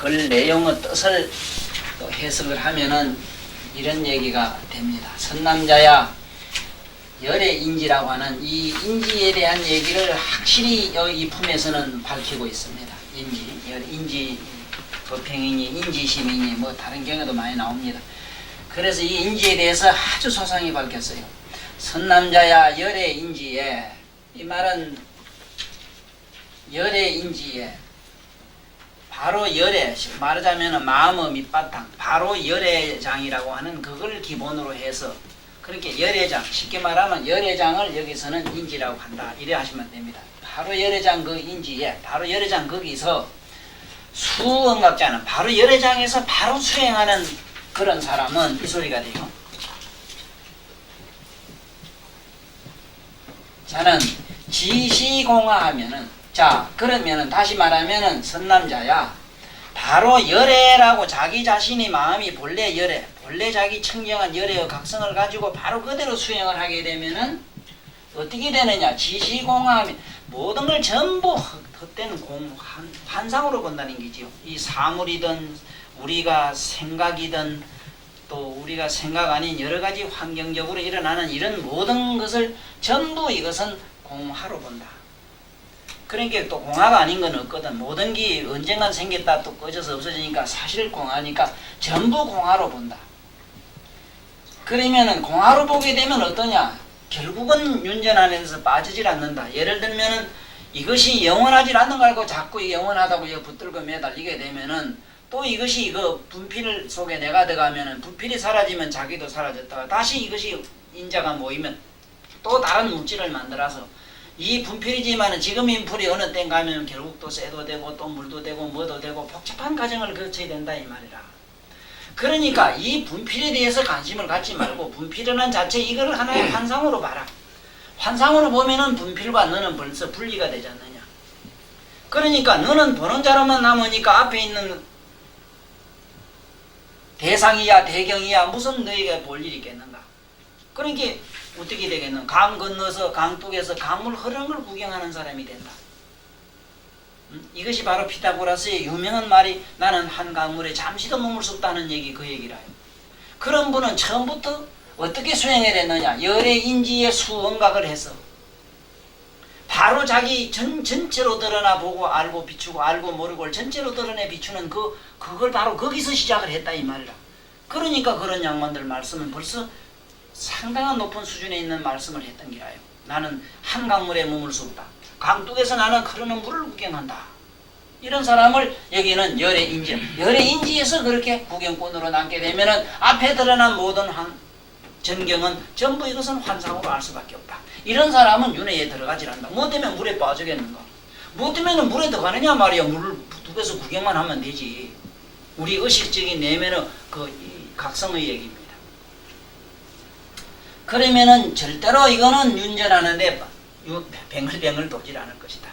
글 내용의 뜻을 또 해석을 하면은 이런 얘기가 됩니다. 선남자야 열의 인지라고 하는 이 인지에 대한 얘기를 확실히 이 품에서는 밝히고 있습니다. 인지, 법행이니 인지심이니 뭐 다른 경우도 많이 나옵니다. 그래서 이 인지에 대해서 아주 소상히 밝혔어요. 선남자야 열의 인지에, 이 말은 열의 인지에 바로 열의, 말하자면 마음의 밑바탕, 바로 열애장이라고 하는 그걸 기본으로 해서 그렇게 열애장, 쉽게 말하면 열애장을 여기서는 인지라고 한다 이래 하시면 됩니다. 바로 열애장 그 인지에, 바로 열애장 거기서 수응각자는 바로 열애장에서 바로 수행하는 그런 사람은 이 소리가 돼요. 자는 지시공화하면은, 자 그러면은 다시 말하면은 선남자야 바로 열애라고 자기 자신이 마음이 본래 열애, 본래 자기 청정한 열애의 각성을 가지고 바로 그대로 수행을 하게 되면은 어떻게 되느냐? 지시공화하면 모든 걸 전부 헛된 환상으로 본다는 거지요. 이 사물이든 우리가 생각이든 또 우리가 생각 아닌 여러 가지 환경적으로 일어나는 이런 모든 것을 전부 이것은 공화로 본다. 그러니까 또 공화가 아닌 건 없거든. 모든 게 언젠간 생겼다 또 꺼져서 없어지니까 사실 공화니까 전부 공화로 본다. 그러면은 공화로 보게 되면 어떠냐? 결국은 윤전 안에서 빠지질 않는다. 예를 들면은 이것이 영원하지 않는 거 알고 자꾸 영원하다고 붙들고 매달리게 되면은 또 이것이 이거 분필 속에 내가 들어가면은 분필이 사라지면 자기도 사라졌다가 다시 이것이 인자가 모이면 또 다른 물질을 만들어서 이 분필이지만은 지금 이 분필이 어느 땐 가면 결국 또 쇠도 되고 또 물도 되고 뭐도 되고 복잡한 과정을 거쳐야 된다 이 말이라. 그러니까 이 분필에 대해서 관심을 갖지 말고 분필이라는 자체 이걸 하나의 환상으로 봐라. 환상으로 보면은 분필과 너는 벌써 분리가 되지 않느냐. 그러니까 너는 보는 자로만 남으니까 앞에 있는 대상이야 대경이야 무슨 너희가 볼 일이 있겠는가. 그러니까 어떻게 되겠는? 강 건너서 강둑에서 강물 흐르는 걸 구경하는 사람이 된다. 이것이 바로 피타고라스의 유명한 말이 나는 한 강물에 잠시도 머물 수 없다는 얘기 그 얘기라요. 그런 분은 처음부터 어떻게 수행해야 됐느냐? 열의 인지의 수언각을 해서 바로 자기 전체로 드러나 보고 알고 비추고 알고 모르고를 전체로 드러내 비추는 그걸 바로 거기서 시작을 했다 이 말이라. 그러니까 그런 양반들 말씀은 벌써 상당한 높은 수준에 있는 말씀을 했던 기라요. 나는 한 강물에 머물 수 없다. 강둑에서 나는 흐르는 물을 구경한다. 이런 사람을 여기는 열의 인지, 열의 인지에서 그렇게 구경꾼으로 남게 되면은 앞에 드러난 모든 전경은 전부 이것은 환상으로 알 수밖에 없다. 이런 사람은 윤회에 들어가질 않는다. 뭐 때문에 물에 빠지겠는가? 뭐 때문에 물에 들어가느냐 말이야. 물을 두고서 구경만 하면 되지. 우리 의식적인 내면의 각성의 얘기입니다. 그러면은 절대로 이거는 윤전하는데 뱅글뱅글 도질 않을 것이다.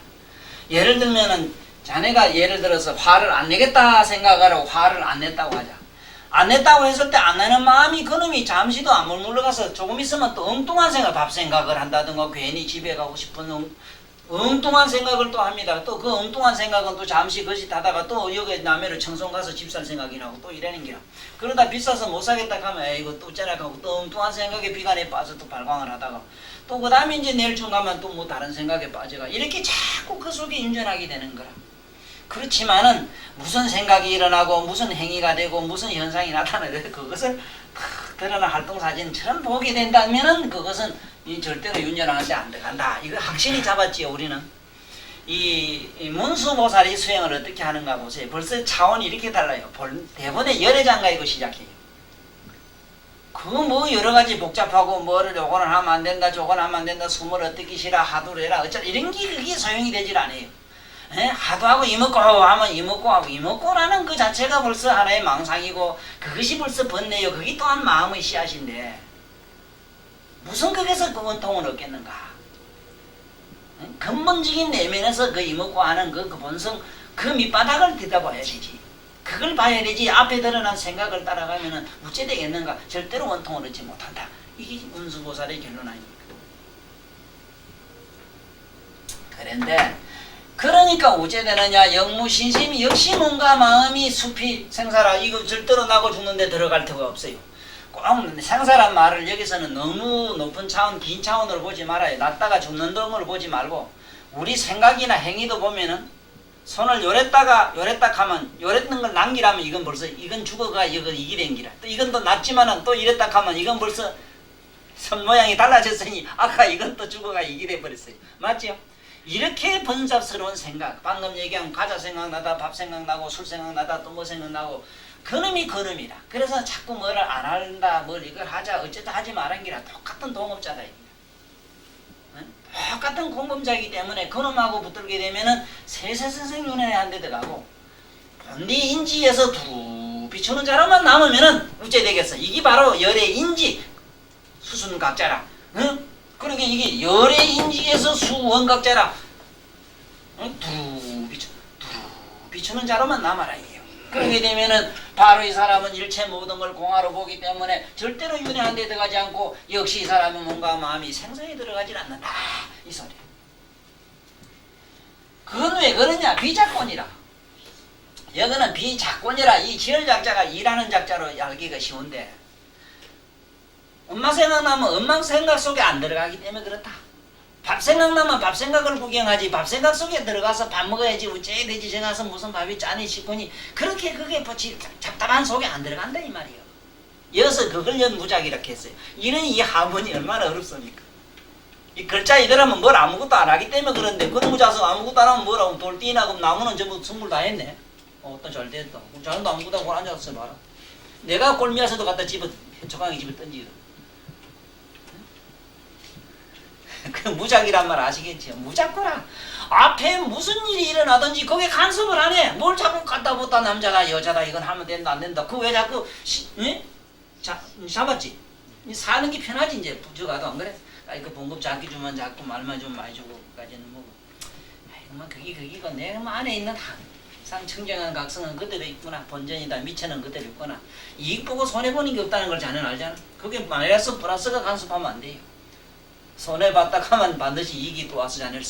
예를 들면은 자네가 예를 들어서 화를 안 내겠다 생각하라고 화를 안 냈다고 하자. 안 냈다고 했을 때 안 내는 마음이 그놈이 잠시도 안 물러가서 조금 있으면 또 엉뚱한 생각, 밥 생각을 한다든가 괜히 집에 가고 싶은 엉뚱한 생각을 또 합니다. 또 그 엉뚱한 생각은 또 잠시 거짓하다가 또 여기 남해로 청송 가서 집 살 생각이 나고 또 이러는 기라. 그러다 비싸서 못 사겠다 하면 이거 또 째락하고 또 엉뚱한 생각에 비관에 빠져 또 발광을 하다가 또 그 다음에 이제 내일 중 가면 또 뭐 다른 생각에 빠져가 이렇게 자꾸 그 속에 인전하게 되는 거라. 그렇지만은 무슨 생각이 일어나고 무슨 행위가 되고 무슨 현상이 나타나는데 그것을 드러난 활동사진처럼 보게 된다면은 그것은 절대로 윤전하는데 안 들어간다. 이거 확실히 잡았지요 우리는. 이 문수보살이 수행을 어떻게 하는가 보세요. 벌써 차원이 이렇게 달라요. 대본의 열애장가 이거 시작해요. 그 뭐 여러가지 복잡하고 뭐를 요거는 하면 안 된다 저거는 하면 안 된다 숨을 어떻게 쉬라 하두를 해라 어쩌라 이런 게 그게 소용이 되질 않아요. 하도하고 이먹고 하면 이먹고 하고 이먹고라는 그 자체가 벌써 하나의 망상이고 그것이 벌써 번뇌요. 그게 또한 마음의 씨앗인데 무슨 거기서 그 원통을 얻겠는가. 근본적인 내면에서 그 이먹고 하는 그 본성 그 밑바닥을 들여다봐야 되지. 그걸 봐야 되지. 앞에 드러난 생각을 따라가면은 어째 되겠는가. 절대로 원통을 얻지 못한다. 이게 문수보살의 결론 아닙니까. 그런데 그러니까 어째 되느냐. 영무신심이 역시 뭔가 마음이 숲이 생사라. 이거 절대로 나고 죽는데 들어갈 데가 없어요. 꼭 생사란 말을 여기서는 너무 높은 차원, 긴 차원으로 보지 말아요. 낫다가 죽는 덩으로 보지 말고 우리 생각이나 행위도 보면은 손을 요랬다가 요랬다 하면 요랬는 걸 남기라면 이건 벌써 이건 죽어가 이건 이기 된기라. 또 이건 또 낫지만은 또 이랬다 하면 이건 벌써 손 모양이 달라졌으니 아까 이건 또 죽어가 이기 돼 버렸어요. 맞죠? 이렇게 번잡스러운 생각, 방금 얘기한 과자 생각나다, 밥 생각나고, 술 생각나다, 또 뭐 생각나고, 그놈이 그놈이라. 그래서 자꾸 뭐를 안 한다, 뭘 이걸 하자, 어쨌든 하지 말은 기라. 똑같은 동업자다. 응? 똑같은 공범자이기 때문에 그놈하고 붙들게 되면은 세세세세윤회 한 데 들어가고, 본디 인지에서 두 비추는 자로만 남으면은 어째 되겠어? 이게 바로 열의 인지, 수순각자라. 응? 그러게 이게 열의 인지에서 수원각자라. 두 비추는 자로만 남아라 이게요. 그렇게 되면은 바로 이 사람은 일체 모든 걸 공화로 보기 때문에 절대로 윤회한 데 들어가지 않고 역시 이 사람은 뭔가 마음이 생성에 들어가질 않는다 이 소리. 그건 왜 그러냐? 비작권이라. 여기는 비작권이라. 이 지혈작자가 일하는 작자로 알기가 쉬운데 엄마 생각나면 엄마 생각 속에 안 들어가기 때문에 그렇다. 밥 생각나면 밥 생각을 구경하지 밥 생각 속에 들어가서 밥 먹어야지 어째 되지 정가서 무슨 밥이 짜니 싶으니 그렇게 그게 잡담한 속에 안 들어간다 이 말이에요. 여기서 그걸 연무작 이렇게 했어요. 이런 이 하문이 얼마나 어렵습니까? 이 글자 이대로면 뭘 아무것도 안 하기 때문에 그런데 그놈의 자서 아무것도 안 하면 뭐라고 돌띠나 그럼 나무는 전부 승물 다 했네. 어떤 잘 됐다. 자는도 아무것도 하고 앉아서 봐라. 내가 골미에서도 갖다 집어 초강이 집어 던지거든. 그 무작이란 말 아시겠지요? 무작거라. 앞에 무슨 일이 일어나든지 거기에 간섭을 안 해. 뭘 자꾸 갖다 붙다 남자다 여자다 이건 하면 된다 안 된다. 그 왜 자꾸 잡았지? 사는 게 편하지 이제 부족하도 안 그래? 아이 그 봉급 작게 주면 자꾸 말만 좀 많이 주고까지는 뭐. 아이고만 그기가 내 안에 있는 항상 청정한 각성은 그대로 있구나. 본전이다 미천은 그대로 있구나. 이익 보고 손해 보는 게 없다는 걸 자네는 알잖아. 그게 마이너스 플러스가 간섭하면 안 돼요. 손해봤다 하면 반드시 이익이 또 와서 자네를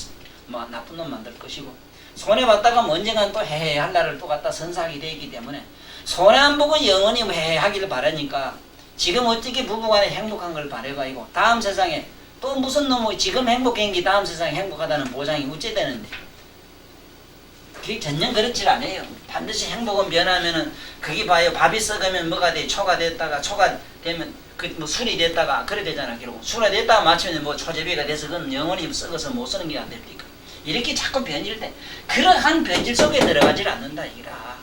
뭐 나쁜 놈 만들 것이고 손해봤다가 언젠간 또 해할 날을 또 갖다 선사하게 되어 있기 때문에 손해 안 보고 영원히 해하기를 바라니까 지금 어떻게 부부간에 행복한 걸 바라가지고 다음 세상에 또 무슨 놈의 지금 행복한 게 다음 세상에 행복하다는 보장이 어째 되는데 그게 전혀 그렇지 않아요. 반드시 행복은 변하면은 그게 봐요. 밥이 썩으면 뭐가 돼? 초가 됐다가 초가 되면 그 뭐 술이 됐다가 그래 되잖아. 결국 술이 됐다가 마치면 뭐 초재비가 돼서 그건 영원히 썩어서 못 쓰는 게 안 됩니까? 이렇게 자꾸 변질돼. 그러한 변질 속에 들어가질 않는다 이라.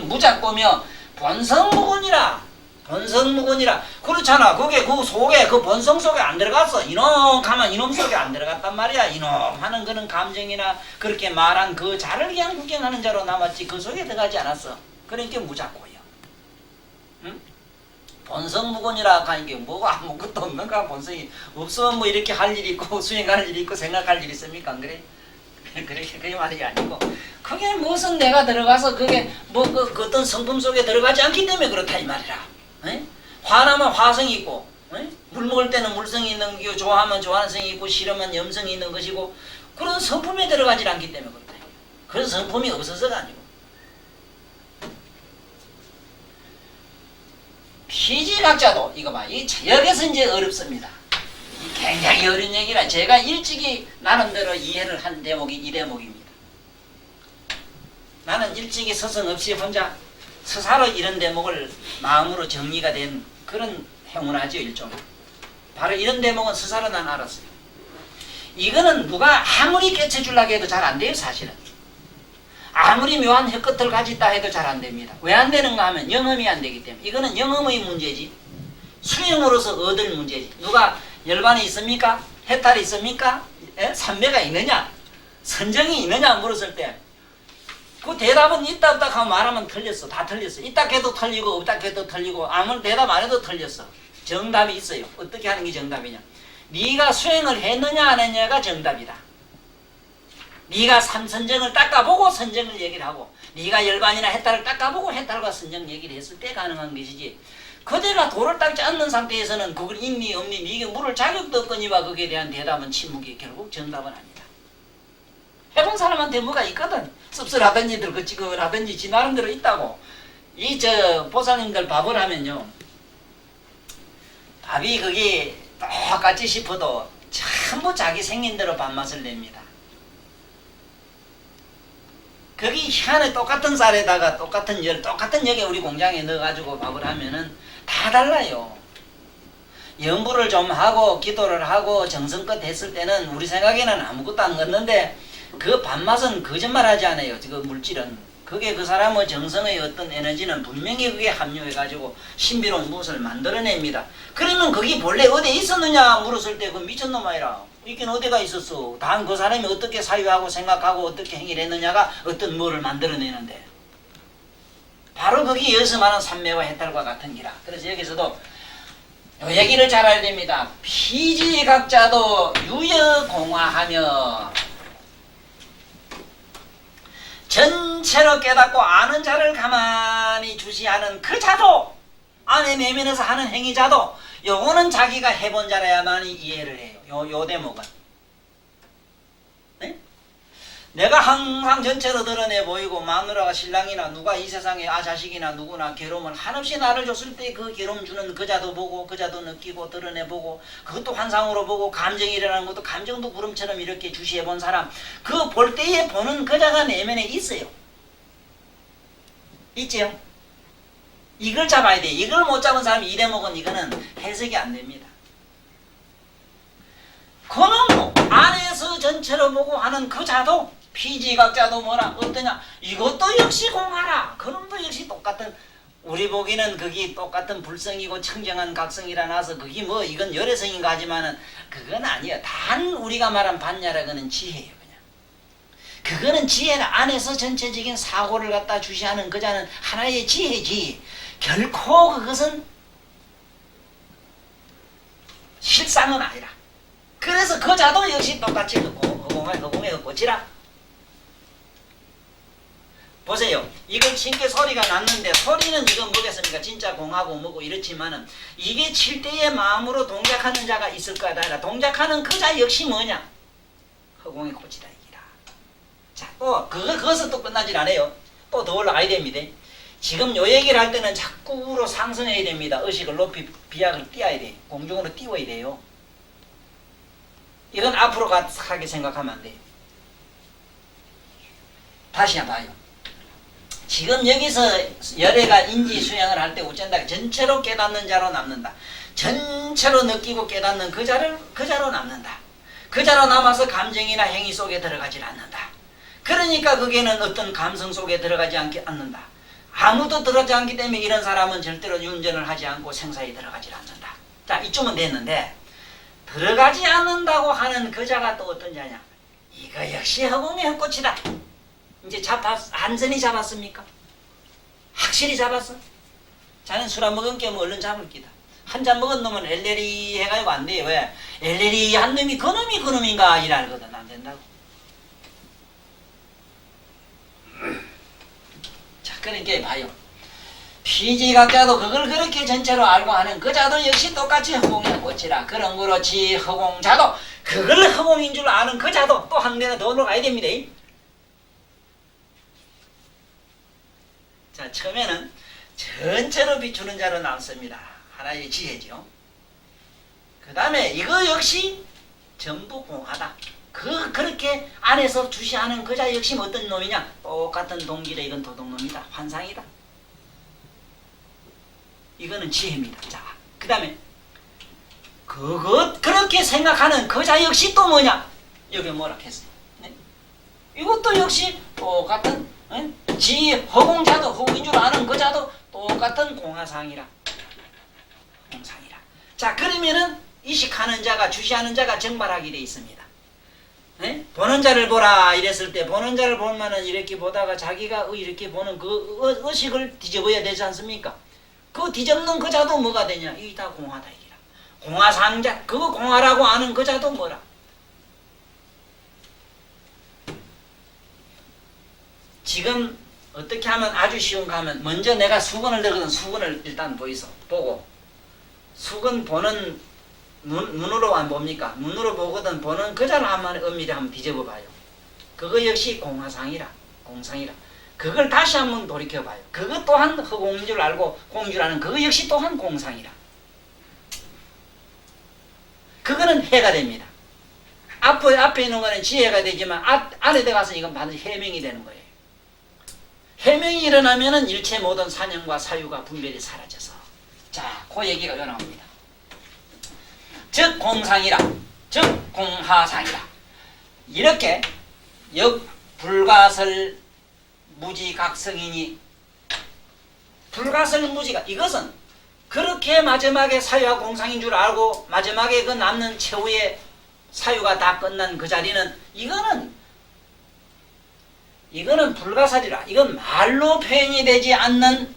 무작고며 본성무곤이라. 본성무곤이라. 그렇잖아. 그게 그 속에 그 본성 속에 안 들어갔어. 이놈 가만 이놈 속에 안 들어갔단 말이야. 이놈 하는 그런 감정이나 그렇게 말한 그 자를 그냥 구경하는 자로 남았지 그 속에 들어가지 않았어. 그러니까 무작고요. 응? 본성무곤이라 하는 게 뭐가 아무것도 없는가. 본성이 없으면 뭐 이렇게 할 일이 있고 수행할 일이 있고 생각할 일이 있습니까? 안 그래? 그게 말이 아니고 그게 무슨 내가 들어가서 그게 뭐 그 어떤 성품 속에 들어가지 않기 때문에 그렇다 이 말이라. 에? 화나면 화성이 있고 에? 물 먹을 때는 물성이 있는 거고 좋아하면 좋아하는 성이 있고 싫으면 염성이 있는 것이고 그런 성품에 들어가지 않기 때문에 그렇다. 그런 성품이 없어서가 아니고 피지각자도 이거 봐. 이 여기서 이제 어렵습니다. 굉장히 어려운 얘기라 제가 일찍이 나름대로 이해를 한 대목이 이 대목입니다. 나는 일찍이 서성 없이 혼자 스사로 이런 대목을 마음으로 정리가 된 그런 행운하죠 일종의. 바로 이런 대목은 스사로 난 알았어요. 이거는 누가 아무리 깨쳐주려고 해도 잘 안 돼요 사실은. 아무리 묘한 혀끝을 가졌다 해도 잘 안 됩니다. 왜 안 되는가 하면 영험이 안 되기 때문에. 이거는 영험의 문제지. 수행으로서 얻을 문제지. 누가 열반이 있습니까? 해탈이 있습니까? 삼매가 있느냐? 선정이 있느냐 물었을 때 그 대답은 있다 없다 하고 말하면 틀렸어. 다 틀렸어. 있다 해도 틀리고 없다 해도 틀리고 아무 대답 안 해도 틀렸어. 정답이 있어요. 어떻게 하는 게 정답이냐? 네가 수행을 했느냐 안 했느냐가 정답이다. 네가 삼선정을 닦아보고 선정을 얘기를 하고 네가 열반이나 해탈을 닦아보고 해탈과 선정 얘기를 했을 때 가능한 것이지 그대가 도를 닦지 않는 상태에서는 그걸 있니 없니 네게 물을 자격도 없거니와 거기에 대한 대답은 침묵이 결국 정답은 아니다. 해본 사람한테 뭐가 있거든. 씁쓸하든지들 그 찌그하든지 지 나름대로 있다고. 이 저 보살님들 밥을 하면요, 밥이 그게 똑같이 싶어도 전부 자기 생긴 대로 밥맛을 냅니다. 거기 희한해. 똑같은 쌀에다가 똑같은 열, 똑같은 역에 우리 공장에 넣어가지고 밥을 하면은 다 달라요. 염불을 좀 하고 기도를 하고 정성껏 했을 때는 우리 생각에는 아무것도 안 넣는데 그 밥맛은 거짓말하지 않아요. 그 물질은. 그게 그 사람의 정성의 어떤 에너지는 분명히 그게 함유해가지고 신비로운 무엇을 만들어냅니다. 그러면 그게 본래 어디에 있었느냐 물었을 때 그 미친놈 아니라 있긴 어디가 있었어. 단 그 사람이 어떻게 사유하고 생각하고 어떻게 행위를 했느냐가 어떤 뭐를 만들어내는데 바로 거기 여기서 말하는 삼매와 해탈과 같은 기라. 그래서 여기서도 요 얘기를 잘 알아야 됩니다. 피지각자도 유여공화하며 전체로 깨닫고 아는 자를 가만히 주시하는 그 자도, 안에 내면에서 하는 행위자도 요거는 자기가 해본 자라야만이 이해를 해요. 요 대목은. 네? 내가 항상 전체로 드러내 보이고 마누라가 신랑이나 누가 이 세상에 자식이나 누구나 괴로움을 한없이 나를 줬을 때 그 괴로움 주는 그 자도 보고 그 자도 느끼고 드러내 보고 그것도 환상으로 보고 감정이 일어나는 것도 감정도 구름처럼 이렇게 주시해 본 사람, 그 볼 때에 보는 그 자가 내면에 있어요. 있지요? 이걸 잡아야 돼. 이걸 못 잡은 사람이 이 대목은 이거는 해석이 안 됩니다. 그는 뭐 안에서 전체로 보고 하는 그 자도 피지각자도 뭐라 어떠냐, 이것도 역시 공하라. 그놈도 역시 똑같은, 우리 보기는 그게 똑같은 불성이고 청정한 각성이라 나서 그게 뭐 이건 열애성인가 하지만은 그건 아니에요. 단 우리가 말한 반야라 그는 지혜예요. 그냥 그거는 지혜라. 안에서 전체적인 사고를 갖다 주시하는 그 자는 하나의 지혜지 결코 그것은 실상은 아니라. 그래서 그 자도 역시 똑같이 허공에 헛꽃이라. 보세요. 이걸 친 게 소리가 났는데 소리는 이건 뭐겠습니까? 진짜 공하고 뭐고 이렇지만은 이게 칠 때의 마음으로 동작하는 자가 있을 거다. 아니라 동작하는 그 자 역시 뭐냐? 허공의 꽃이다 이기라. 자, 또 그것은 또 끝나질 않아요. 또 더 올라가야 됩니다. 지금 요 얘기를 할 때는 자꾸로 상승해야 됩니다. 의식을 높이 비약을 띄어야 돼. 공중으로 띄워야 돼요. 이건 앞으로 가게 생각하면 안 돼요. 다시 한번 봐요. 지금 여기서 열애가 인지 수양을 할 때 어쩐다. 전체로 깨닫는 자로 남는다. 전체로 느끼고 깨닫는 그 자로 남는다. 그 자로 남아서 감정이나 행위 속에 들어가질 않는다. 그러니까 그게는 어떤 감성 속에 들어가지 않는다. 아무도 들어가지 않기 때문에 이런 사람은 절대로 윤전을 하지 않고 생사에 들어가질 않는다. 자, 이쯤은 됐는데 들어가지 않는다고 하는 그 자가 또 어떤 자냐? 이거 역시 허공의 헛꽃이다. 이제 완전히 잡았습니까? 확실히 잡았어? 자는 술 안 먹은 게 뭐 얼른 잡을 기다. 한 잔 먹은 놈은 엘레리 해가지고 안 돼요. 왜? 엘레리 한 놈이 그 놈인가 일 알거든. 안 된다고. 자, 그러니까 봐요. 피지각자도 그걸 그렇게 전체로 알고 하는 그 자도 역시 똑같이 허공의 꽃이라. 그런 그렇지 허공자도 그걸 허공인 줄 아는 그 자도 또 한 대나 더 올라가야 됩니다. 자, 처음에는 전체로 비추는 자로 남습니다. 하나의 지혜죠. 그 다음에 이거 역시 전부 공하다. 그렇게 안에서 주시하는 그 자 역시 어떤 놈이냐? 똑같은 동질의 이건 도둑놈이다. 환상이다. 이거는 지혜입니다. 자, 그 다음에 그렇게 생각하는 그 자 역시 또 뭐냐? 여기 뭐라 했어요? 네? 이것도 역시 똑같은 지 허공자도 허공인 줄 아는 그 자도 똑같은 공하상이라. 공상이라. 자, 그러면은 이식하는 자가 주시하는 자가 정발하게 돼 있습니다. 네? 보는 자를 보라 이랬을 때 보는 자를 보면은 이렇게 보다가 자기가 이렇게 보는 그 의식을 뒤집어야 되지 않습니까? 그 뒤집는 그 자도 뭐가 되냐? 이게 다 공하다 이기라. 공하상자, 그거 공하라고 아는 그 자도 뭐라? 지금 어떻게 하면 아주 쉬운가 하면 먼저 내가 수건을 들거든. 수건을 일단 보고 수건 보는 눈으로 안 봅니까? 눈으로 보거든. 보는 그 자를 한번 엄밀히 한번 뒤집어 봐요. 그거 역시 공화상이라, 공상이라. 그걸 다시 한번 돌이켜봐요. 그것 또한 허공인 줄 알고 공주라는 그거 역시 또한 공상이라. 그거는 해가 됩니다. 앞에 있는 거는 지혜가 되지만 안에 들어가서 이건 반드시 해명이 되는 거예요. 해명이 일어나면은 일체 모든 사념과 사유가 분별이 사라져서, 자, 그 얘기가 나옵니다. 즉 공상이라, 즉 공하상이라. 이렇게 불가설 무지각성이니, 불가설 무지가, 이것은 그렇게 마지막에 사유와 공상인 줄 알고 마지막에 그 남는 최후의 사유가 다 끝난 그 자리는 이거는 불가사리라. 이건 말로 표현이 되지 않는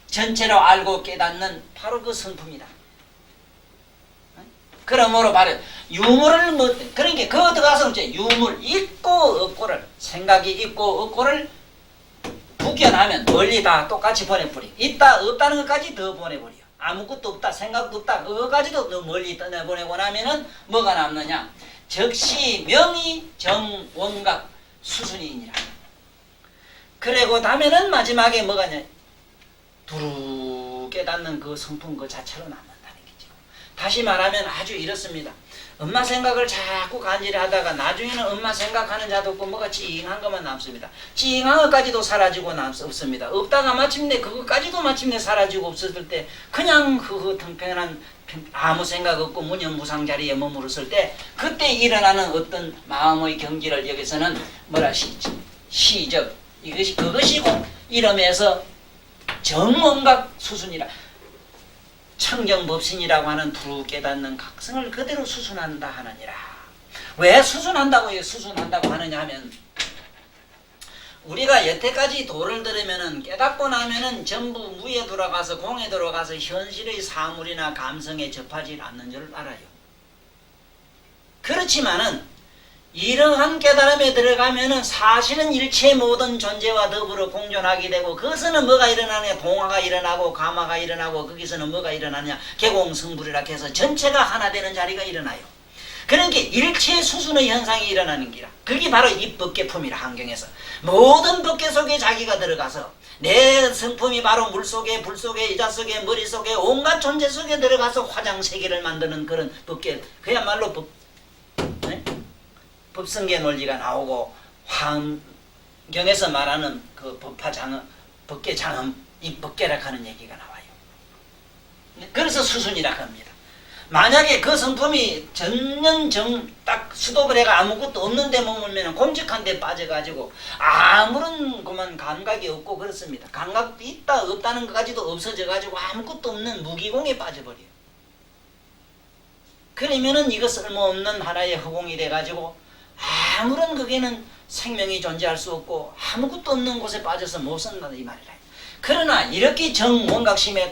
전체로 알고 깨닫는 바로 그 성품이다. 그러므로 바로 유물을 그러니까 그 들어가서 이제 유물 있고 없고를, 생각이 있고 없고를 구견하면 멀리 다 똑같이 보내버려. 있다 없다는 것까지 더 보내버려. 아무것도 없다, 생각도 없다, 그거까지도 더 멀리 떠내보내고 나면은 뭐가 남느냐? 즉시 명의 정원각 수순이니라. 그리고 다음에는 마지막에 뭐가냐? 두루 깨닫는 그 성품 그 자체로 남는다는 거죠. 다시 말하면 아주 이렇습니다. 엄마 생각을 자꾸 간절히 하다가 나중에는 엄마 생각하는 자도 없고 뭐가 찡한 것만 남습니다. 찡한 것까지도 사라지고 없습니다. 없다가 마침내 그것까지도 마침내 사라지고 없었을 때 그냥 텅편한 아무 생각 없고 무념무상 자리에 머무르었을 때 그때 일어나는 어떤 마음의 경지를 여기서는 뭐라 시적 이것이 그것이고 이름에서 정원각 수순이라, 청정법신이라고 하는 두루 깨닫는 각성을 그대로 수순한다 하느니라. 왜 수순한다고 하느냐 하면, 우리가 여태까지 도를 들으면은 깨닫고 나면은 전부 무에 돌아가서 공에 들어가서 현실의 사물이나 감성에 접하지 않는 줄 알아요. 그렇지만은 이러한 깨달음에 들어가면은 사실은 일체 모든 존재와 더불어 공존하게 되고, 그것은 뭐가 일어나느냐? 동화가 일어나고 가마가 일어나고, 거기서는 뭐가 일어나느냐? 개공성불이라 해서 전체가 하나 되는 자리가 일어나요. 그러니까 일체 수순의 현상이 일어나는 기라. 그게 바로 이 법계품이라. 환경에서 모든 법계 속에 자기가 들어가서 내 성품이 바로 물속에 불속에 여자 속에 머리 속에 온갖 존재 속에 들어가서 화장세계를 만드는 그런 법계, 그야말로 법성계 논리가 나오고 화엄경에서 말하는 그 법화장엄, 법계장엄, 이 법계라 하는 얘기가 나와요. 그래서 수순이라 합니다. 만약에 그 성품이 딱 수도를 해가 아무것도 없는 데 머물면 곰직한 데 빠져가지고 아무런 그만 감각이 없고 그렇습니다. 감각도 있다 없다는 것까지도 없어져가지고 아무것도 없는 무기공에 빠져버려요. 그러면은 이거 쓸모없는 하나의 허공이 돼가지고 아무런 거기에는 생명이 존재할 수 없고 아무것도 없는 곳에 빠져서 못 산다 이 말이라. 그러나 이렇게 정원각심에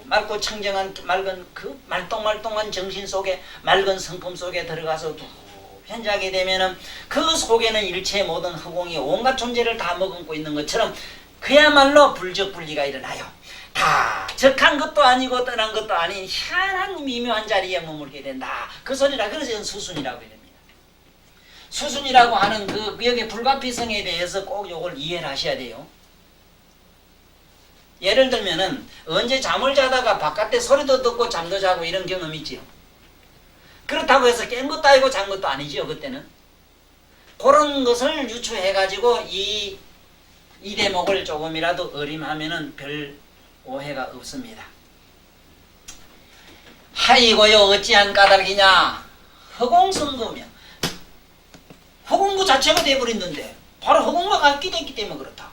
맑고 청정한 맑은 그 말똥말똥한 정신 속에 맑은 성품 속에 들어가서 현재하게 되면은 그 속에는 일체 모든 허공이 온갖 존재를 다 머금고 있는 것처럼 그야말로 불적분리가 일어나요. 다 적한 것도 아니고 떠난 것도 아닌 희한한 미묘한 자리에 머물게 된다. 그 소리라. 그래서 이건 수순이라고 합니다. 수순이라고 하는 그 여기 불가피성에 대해서 꼭 요걸 이해를 하셔야 돼요. 예를 들면은 언제 잠을 자다가 바깥에 소리도 듣고 잠도 자고 이런 경험 있지요. 그렇다고 해서 깬 것도 아니고 잔 것도 아니지요. 그때는 그런 것을 유추해 가지고 이 대목을 조금이라도 어림하면은 별 오해가 없습니다. 하이고요 어찌한 까닭이냐. 허공성구며 허공구 자체가 돼버렸는데 바로 허공과 같게 됐기 때문에 그렇다.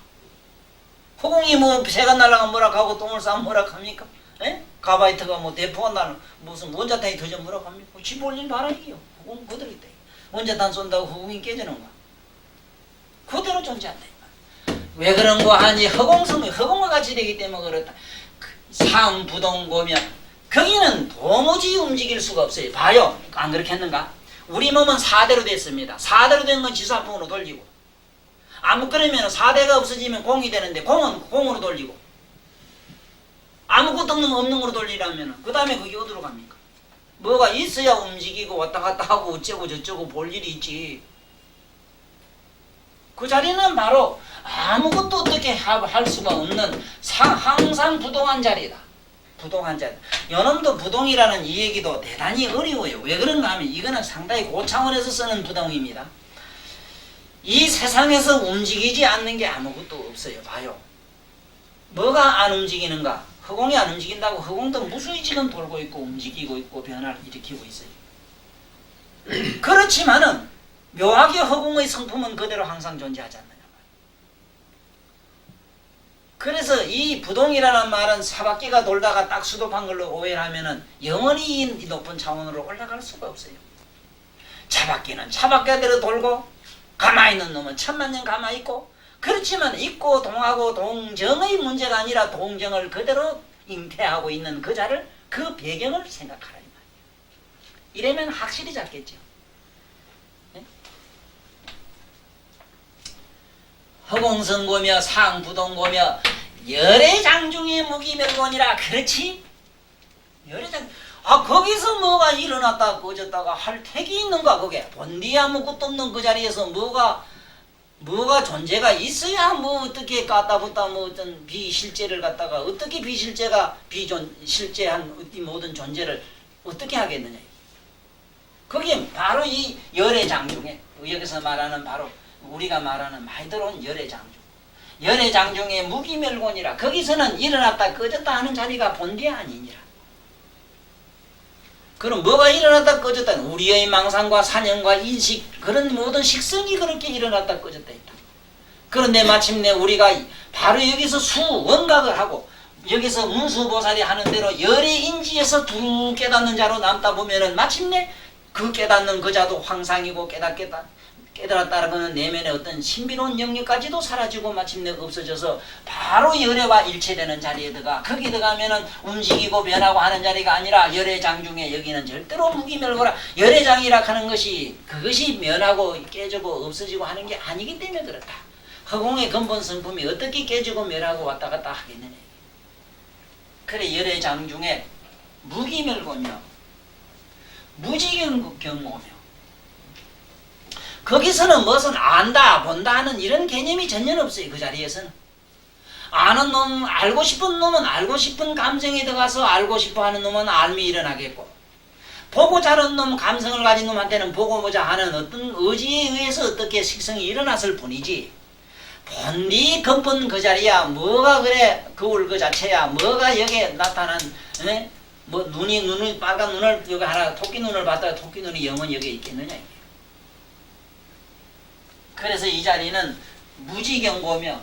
허공이 뭐 새가 날아가면 뭐라 하고 똥을 싸면 뭐라 합니까? 에? 가바이트가 뭐 대포가 나는 무슨 원자탄이 터져 뭐라 합니까? 집 올린 바람이요. 허공 그대로 있다. 원자탄 쏜다고 허공이 깨지는 거야. 그대로 존재한다. 왜 그런 거 하니? 허공과 같이 되기 때문에 그렇다. 상부동고면 거기는 도무지 움직일 수가 없어요. 봐요. 안 그렇게 했는가? 우리 몸은 4대로 됐습니다. 4대로 된 건 지수화풍으로 돌리고, 아무 그러면 4대가 없어지면 공이 되는데 공은 공으로 돌리고, 아무것도 없는 거로 돌리라면 그 다음에 그게 어디로 갑니까? 뭐가 있어야 움직이고 왔다 갔다 하고 어쩌고 저쩌고 볼 일이 있지. 그 자리는 바로 아무것도 어떻게 할 수가 없는 항상 부동한 자리다. 부동한 자리. 요놈도 부동이라는 이 얘기도 대단히 어려워요. 왜 그런가 하면 이거는 상당히 고차원에서 쓰는 부동입니다. 이 세상에서 움직이지 않는 게 아무것도 없어요. 봐요. 뭐가 안 움직이는가? 허공이 안 움직인다고 허공도 무수히 지금 돌고 있고 움직이고 있고 변화를 일으키고 있어요. 그렇지만은 묘하게 허공의 성품은 그대로 항상 존재하지 않느냐. 그래서 이 부동이라는 말은 사바퀴가 돌다가 딱 수도판 걸로 오해를 하면은 영원히 이 높은 차원으로 올라갈 수가 없어요. 차바퀴는 차바퀴대로 돌고 가만히 있는 놈은 천만년 가만히 있고, 그렇지만 있고 동하고 동정의 문제가 아니라 동정을 그대로 잉태하고 있는 그 자를, 그 배경을 생각하라 이 말이에요. 이러면 확실히 잡겠죠. 네? 허공성고며 상부동고며 열애장중의 무기멸곤이라. 그렇지? 열애장, 거기서 뭐가 일어났다 꺼졌다가 할 택이 있는가? 그게 본디 아무것도 없는 그 자리에서 뭐가 존재가 있어야 뭐 어떻게 갖다 붙다 뭐 어떤 비실제를 갖다가 어떻게 비실제가 실제한 이 모든 존재를 어떻게 하겠느냐. 그게 바로 이 열애장중에, 여기서 말하는 바로 우리가 말하는 많이 들어온 열애장중. 열애장중의 무기멸곤이라. 거기서는 일어났다 꺼졌다 하는 자리가 본디 아니니라. 그럼 뭐가 일어났다 꺼졌다? 우리의 망상과 사념과 인식, 그런 모든 식성이 그렇게 일어났다 꺼졌다 했다. 그런데 마침내 우리가 바로 여기서 수원각을 하고 여기서 문수보살이 하는 대로 열애인지에서 두 깨닫는 자로 남다 보면은 마침내 그 깨닫는 그 자도 황상이고 깨달았다는 내면의 어떤 신비로운 영역까지도 사라지고 마침내 없어져서 바로 열애와 일체되는 자리에 들어가. 거기 들어가면은 움직이고 변하고 하는 자리가 아니라 열애장중에 여기는 절대로 무기멸고라. 열애장이라 하는 것이 그것이 면하고 깨지고 없어지고 하는 게 아니기 때문에 그렇다. 허공의 근본 성품이 어떻게 깨지고 멸하고 왔다 갔다 하겠느냐. 그래 열애장중에 무기멸고며 무지경고며, 거기서는 무슨 안다 본다 하는 이런 개념이 전혀 없어요. 그 자리에서는 아는 놈, 알고 싶은 놈은 알고 싶은 감정에 들어가서 알고 싶어 하는 놈은 알미 일어나겠고, 보고 자른 놈, 감성을 가진 놈한테는 보고 보자 하는 어떤 의지에 의해서 어떻게 식성이 일어났을 뿐이지, 본디 근본 그 자리야 뭐가 그래 거울 그 자체야 뭐가 여기에 나타난 뭐 눈이 빨간 눈을 여기 하나 토끼 눈을 봤다가 토끼 눈이 영원히 여기에 있겠느냐. 그래서 이 자리는 무지경고며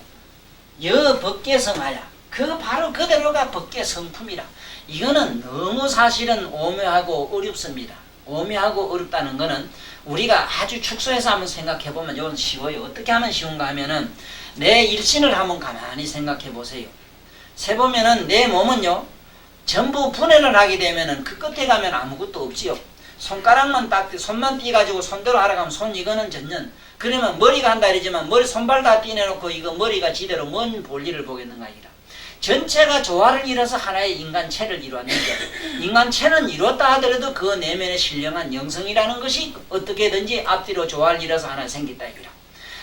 여법계성하야. 그 바로 그대로가 법계 성품이라. 이거는 너무 사실은 오묘하고 어렵습니다. 오묘하고 어렵다는 거는 우리가 아주 축소해서 한번 생각해보면 이건 쉬워요. 어떻게 하면 쉬운가 하면은 내 일신을 한번 가만히 생각해 보세요. 세보면은 내 몸은요 전부 분해를 하게 되면은 그 끝에 가면 아무것도 없지요. 손가락만 딱 손만 띄가지고 손대로 하라가면 손 이거는 전년. 그러면 머리가 한다 이러지만 머리 손발 다 띄내놓고 이거 머리가 지대로 뭔 볼일을 보겠는가 이라. 전체가 조화를 이뤄서 하나의 인간체를 이루었는데, 인간체는 이뤘다 하더라도 그 내면에 신령한 영성이라는 것이 어떻게든지 앞뒤로 조화를 이뤄서 하나 생겼다 이라.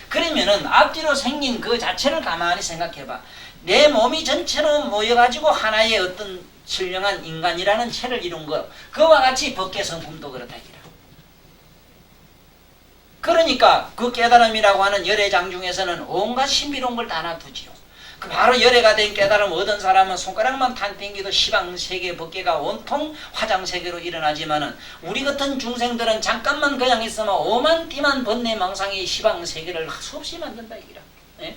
그러면은 앞뒤로 생긴 그 자체를 가만히 생각해봐. 내 몸이 전체로 모여가지고 하나의 어떤 신령한 인간이라는 체를 이룬 것, 그와 같이 법계 성품도 그렇다 이라. 그러니까 그 깨달음이라고 하는 열애장중에서는 온갖 신비로운 걸 다 놔두지요. 그 바로 열애가 된 깨달음 얻은 사람은 손가락만 탕 땡기도 시방세계 법계가 온통 화장세계로 일어나지만은 우리 같은 중생들은 잠깐만 그냥 있으면 오만 띠만 번뇌 망상이 시방세계를 수없이 만든다 이기라. 예?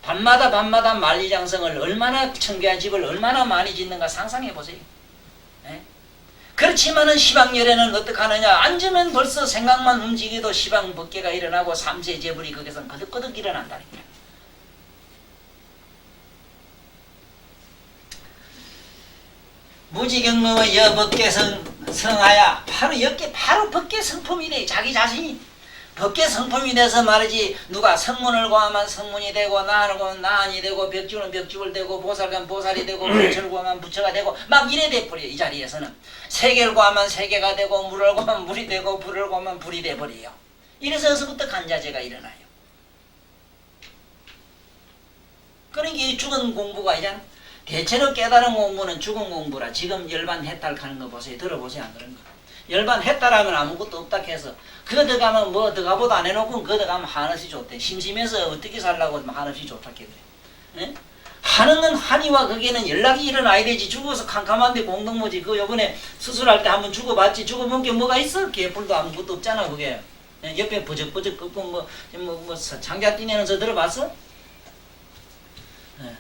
밤마다 만리장성을 얼마나 청계한 집을 얼마나 많이 짓는가 상상해보세요. 예? 그렇지만은 시방열애는 어떻게 하느냐. 앉으면 벌써 생각만 움직여도 시방 법계가 일어나고 삼세제불이 거기서 거득거득 일어난다 이기라. 무지경무의 여법계성하야. 바로 여기 바로 법계 성품이래. 자기 자신이 법계 성품이 돼서 말이지. 누가 성문을 구하면 성문이 되고, 나를 구하면 나안이 되고, 벽주는 벽주를 되고, 보살 가면 보살이 되고, 부처를 구하면 부처가 되고, 막 이래 돼버려. 이 자리에서는 세계를 구하면 세계가 되고, 물을 구하면 물이 되고, 불을 구하면 불이 돼버려요. 이래서 여기서부터 간자제가 일어나요. 그러니까 이 죽은 공부가 아니잖아. 대체로 깨달은 공부는 죽은 공부라. 지금 열반 해탈하는 거 보세요. 들어보세요. 안 그런가? 열반 해탈하면 아무것도 없다 해서 그거 들어가면 뭐 들어가보도 안 해놓고 그거 들어가면 한없이 좋대. 심심해서 어떻게 살라고 한없이 좋다 그래. 예? 하는 한이와 거기에는 연락이 일어나야 되지. 죽어서 캄캄한데 공동모지. 그 요번에 수술할 때 한번 죽어봤지. 죽어본 게 뭐가 있어? 개뿔도 아무것도 없잖아 그게. 예? 옆에 버적버적 긋고 뭐 장자 뛰내면서 들어봤어? 예.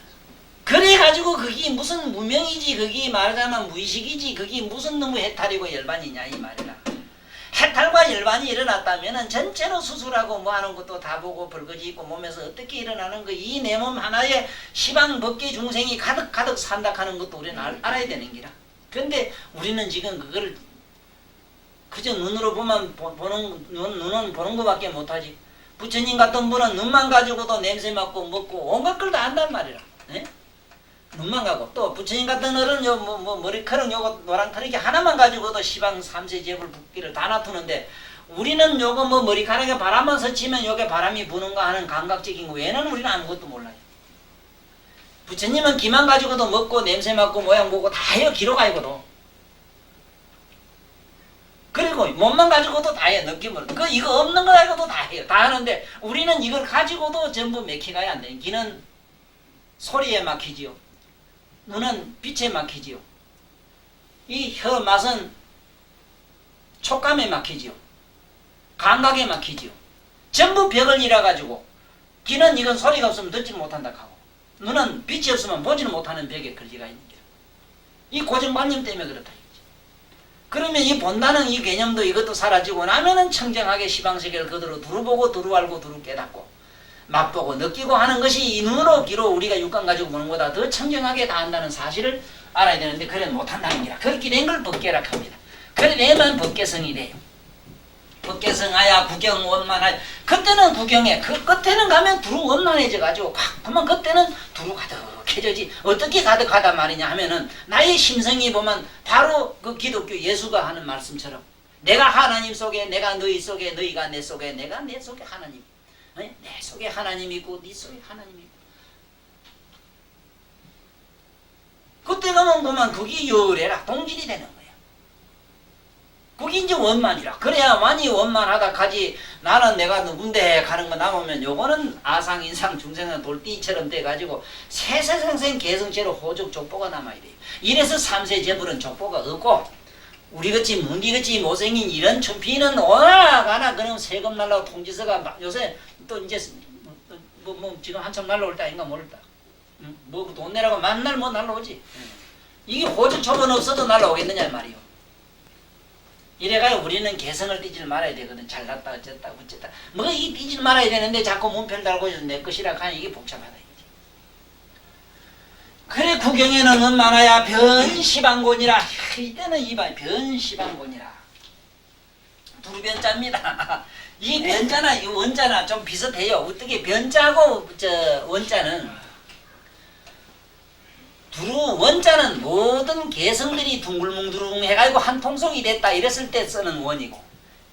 그래가지고 그게 무슨 무명이지, 그게 말하자면 무의식이지, 그게 무슨 놈의 해탈이고 열반이냐 이 말이라. 해탈과 열반이 일어났다면은 전체로 수술하고 뭐 하는 것도 다 보고 벌거지 있고 몸에서 어떻게 일어나는 거, 이 내 몸 하나에 시방 법계 중생이 가득 산다 하는 것도 우리는 알아야 되는 기라. 그런데 우리는 지금 그걸 그저 눈으로 보면 눈은 보는 것밖에 못하지. 부처님 같은 분은 눈만 가지고도 냄새 맡고 먹고 온갖 걸 다 안단 말이라. 네? 눈만 가고 또 부처님 같은 어른 뭐 머리카락 요거 노랑털이게 하나만 가지고도 시방 삼세 재불 붓기를 다 놔두는데 우리는 요거 뭐 머리카락에 바람만 스치면 요게 바람이 부는가 하는 감각적인 거 외에는 우리는 아무것도 몰라요. 부처님은 기만 가지고도 먹고 냄새 맡고 모양 보고 다 해요. 기록 아니고도. 그리고 몸만 가지고도 다 해요. 느낌으로. 이거 없는 거 가지고도 다 해요. 다 하는데 우리는 이걸 가지고도 전부 맥히가야 안 돼요. 귀는 소리에 막히지요. 눈은 빛에 막히지요. 이 혀 맛은 촉감에 막히지요. 감각에 막히지요. 전부 벽을 잃어가지고 귀는 이건 소리가 없으면 듣지 못한다 하고 눈은 빛이 없으면 보지는 못하는 벽에 걸리가 있는 거야. 이 고정관념 때문에 그렇다. 그러면 이 본다는 이 개념도 이것도 사라지고 나면은 청정하게 시방세계를 그대로 두루 보고 두루 알고 두루 깨닫고 맛보고 느끼고 하는 것이 이 눈으로 귀로 우리가 육감 가지고 보는 것보다 더 청정하게 다 한다는 사실을 알아야 되는데 그래 못한다는 거라. 그렇게 된 걸 법계라 합니다. 그래 내만 법계성이 돼요. 법계성하야 구경 원만하야. 그때는 구경해. 그 끝에는 가면 두루 원만해져 가지고 그만 그때는 두루 가득해져지. 어떻게 가득하다 말이냐 하면은 나의 심성이 보면 바로 그 기독교 예수가 하는 말씀처럼 내가 하나님 속에 내가 너희 속에 너희가 내 속에 내가 내 속에 하나님. 내 속에 하나님이 있고 네 속에 하나님이 있고 그때 가면 보면 그게 열애라 동질이 되는 거야. 그게 이제 원만이라. 그래야 완이 원만하다 가지. 나는 내가 누군데 가는 거 나오면 요거는 아상 인상 중생은 돌띠처럼 돼가지고 세세생생 개성체로 호적 족보가 남아야 돼요. 이래서 삼세 재불은 족보가 없고 우리같이 문디같이 못생긴 이런 춘피는 오나가나 그럼 세금 날라고 통지서가 요새 또 이제 뭐 지금 한참 날라올 때 아닌가 모를다. 뭐 돈 내라고 만날 뭐 날라오지. 이게 호적 초본 없어도 날라오겠느냐 말이요. 이래가요 우리는 개성을 띠질 말아야 되거든. 잘났다 어쨌다 어쨌다 뭐 이 띠질 말아야 되는데 자꾸 문패를 달고 내 것이라 하니 이게 복잡하다 이거지. 그래 구경에는 원만하야 변시방곤이라. 이때는 이봐 변시방곤이라. 두 변자입니다. 이 변자나 이 원자나 좀 비슷해요. 어떻게 변자고 원자는 두루 원자는 모든 개성들이 둥글뭉두릉 해가지고 한 통속이 됐다 이랬을 때 쓰는 원이고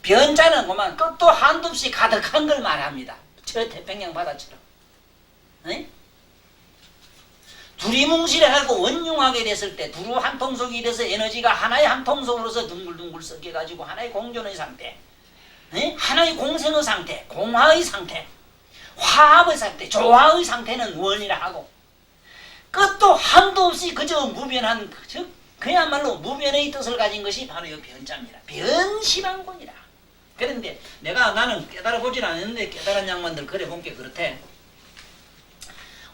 변자는 그만 끝도 한도 없이 가득한 걸 말합니다. 저 태평양 바다처럼. 네? 둘이 뭉실해가지고 원융하게 됐을 때 두루 한 통속이 돼서 에너지가 하나의 한 통속으로서 둥글둥글 섞여가지고 하나의 공존의 상태, 네? 하나의 공생의 상태, 공화의 상태, 화합의 상태, 조화의 상태는 원이라 하고 끝도 한도 없이 그저 무변한 즉 그야말로 무변의 뜻을 가진 것이 바로 이 변자입니다. 변시방곤이라. 그런데 나는 깨달아보질 않았는데 깨달은 양반들 그래 본게 그렇대.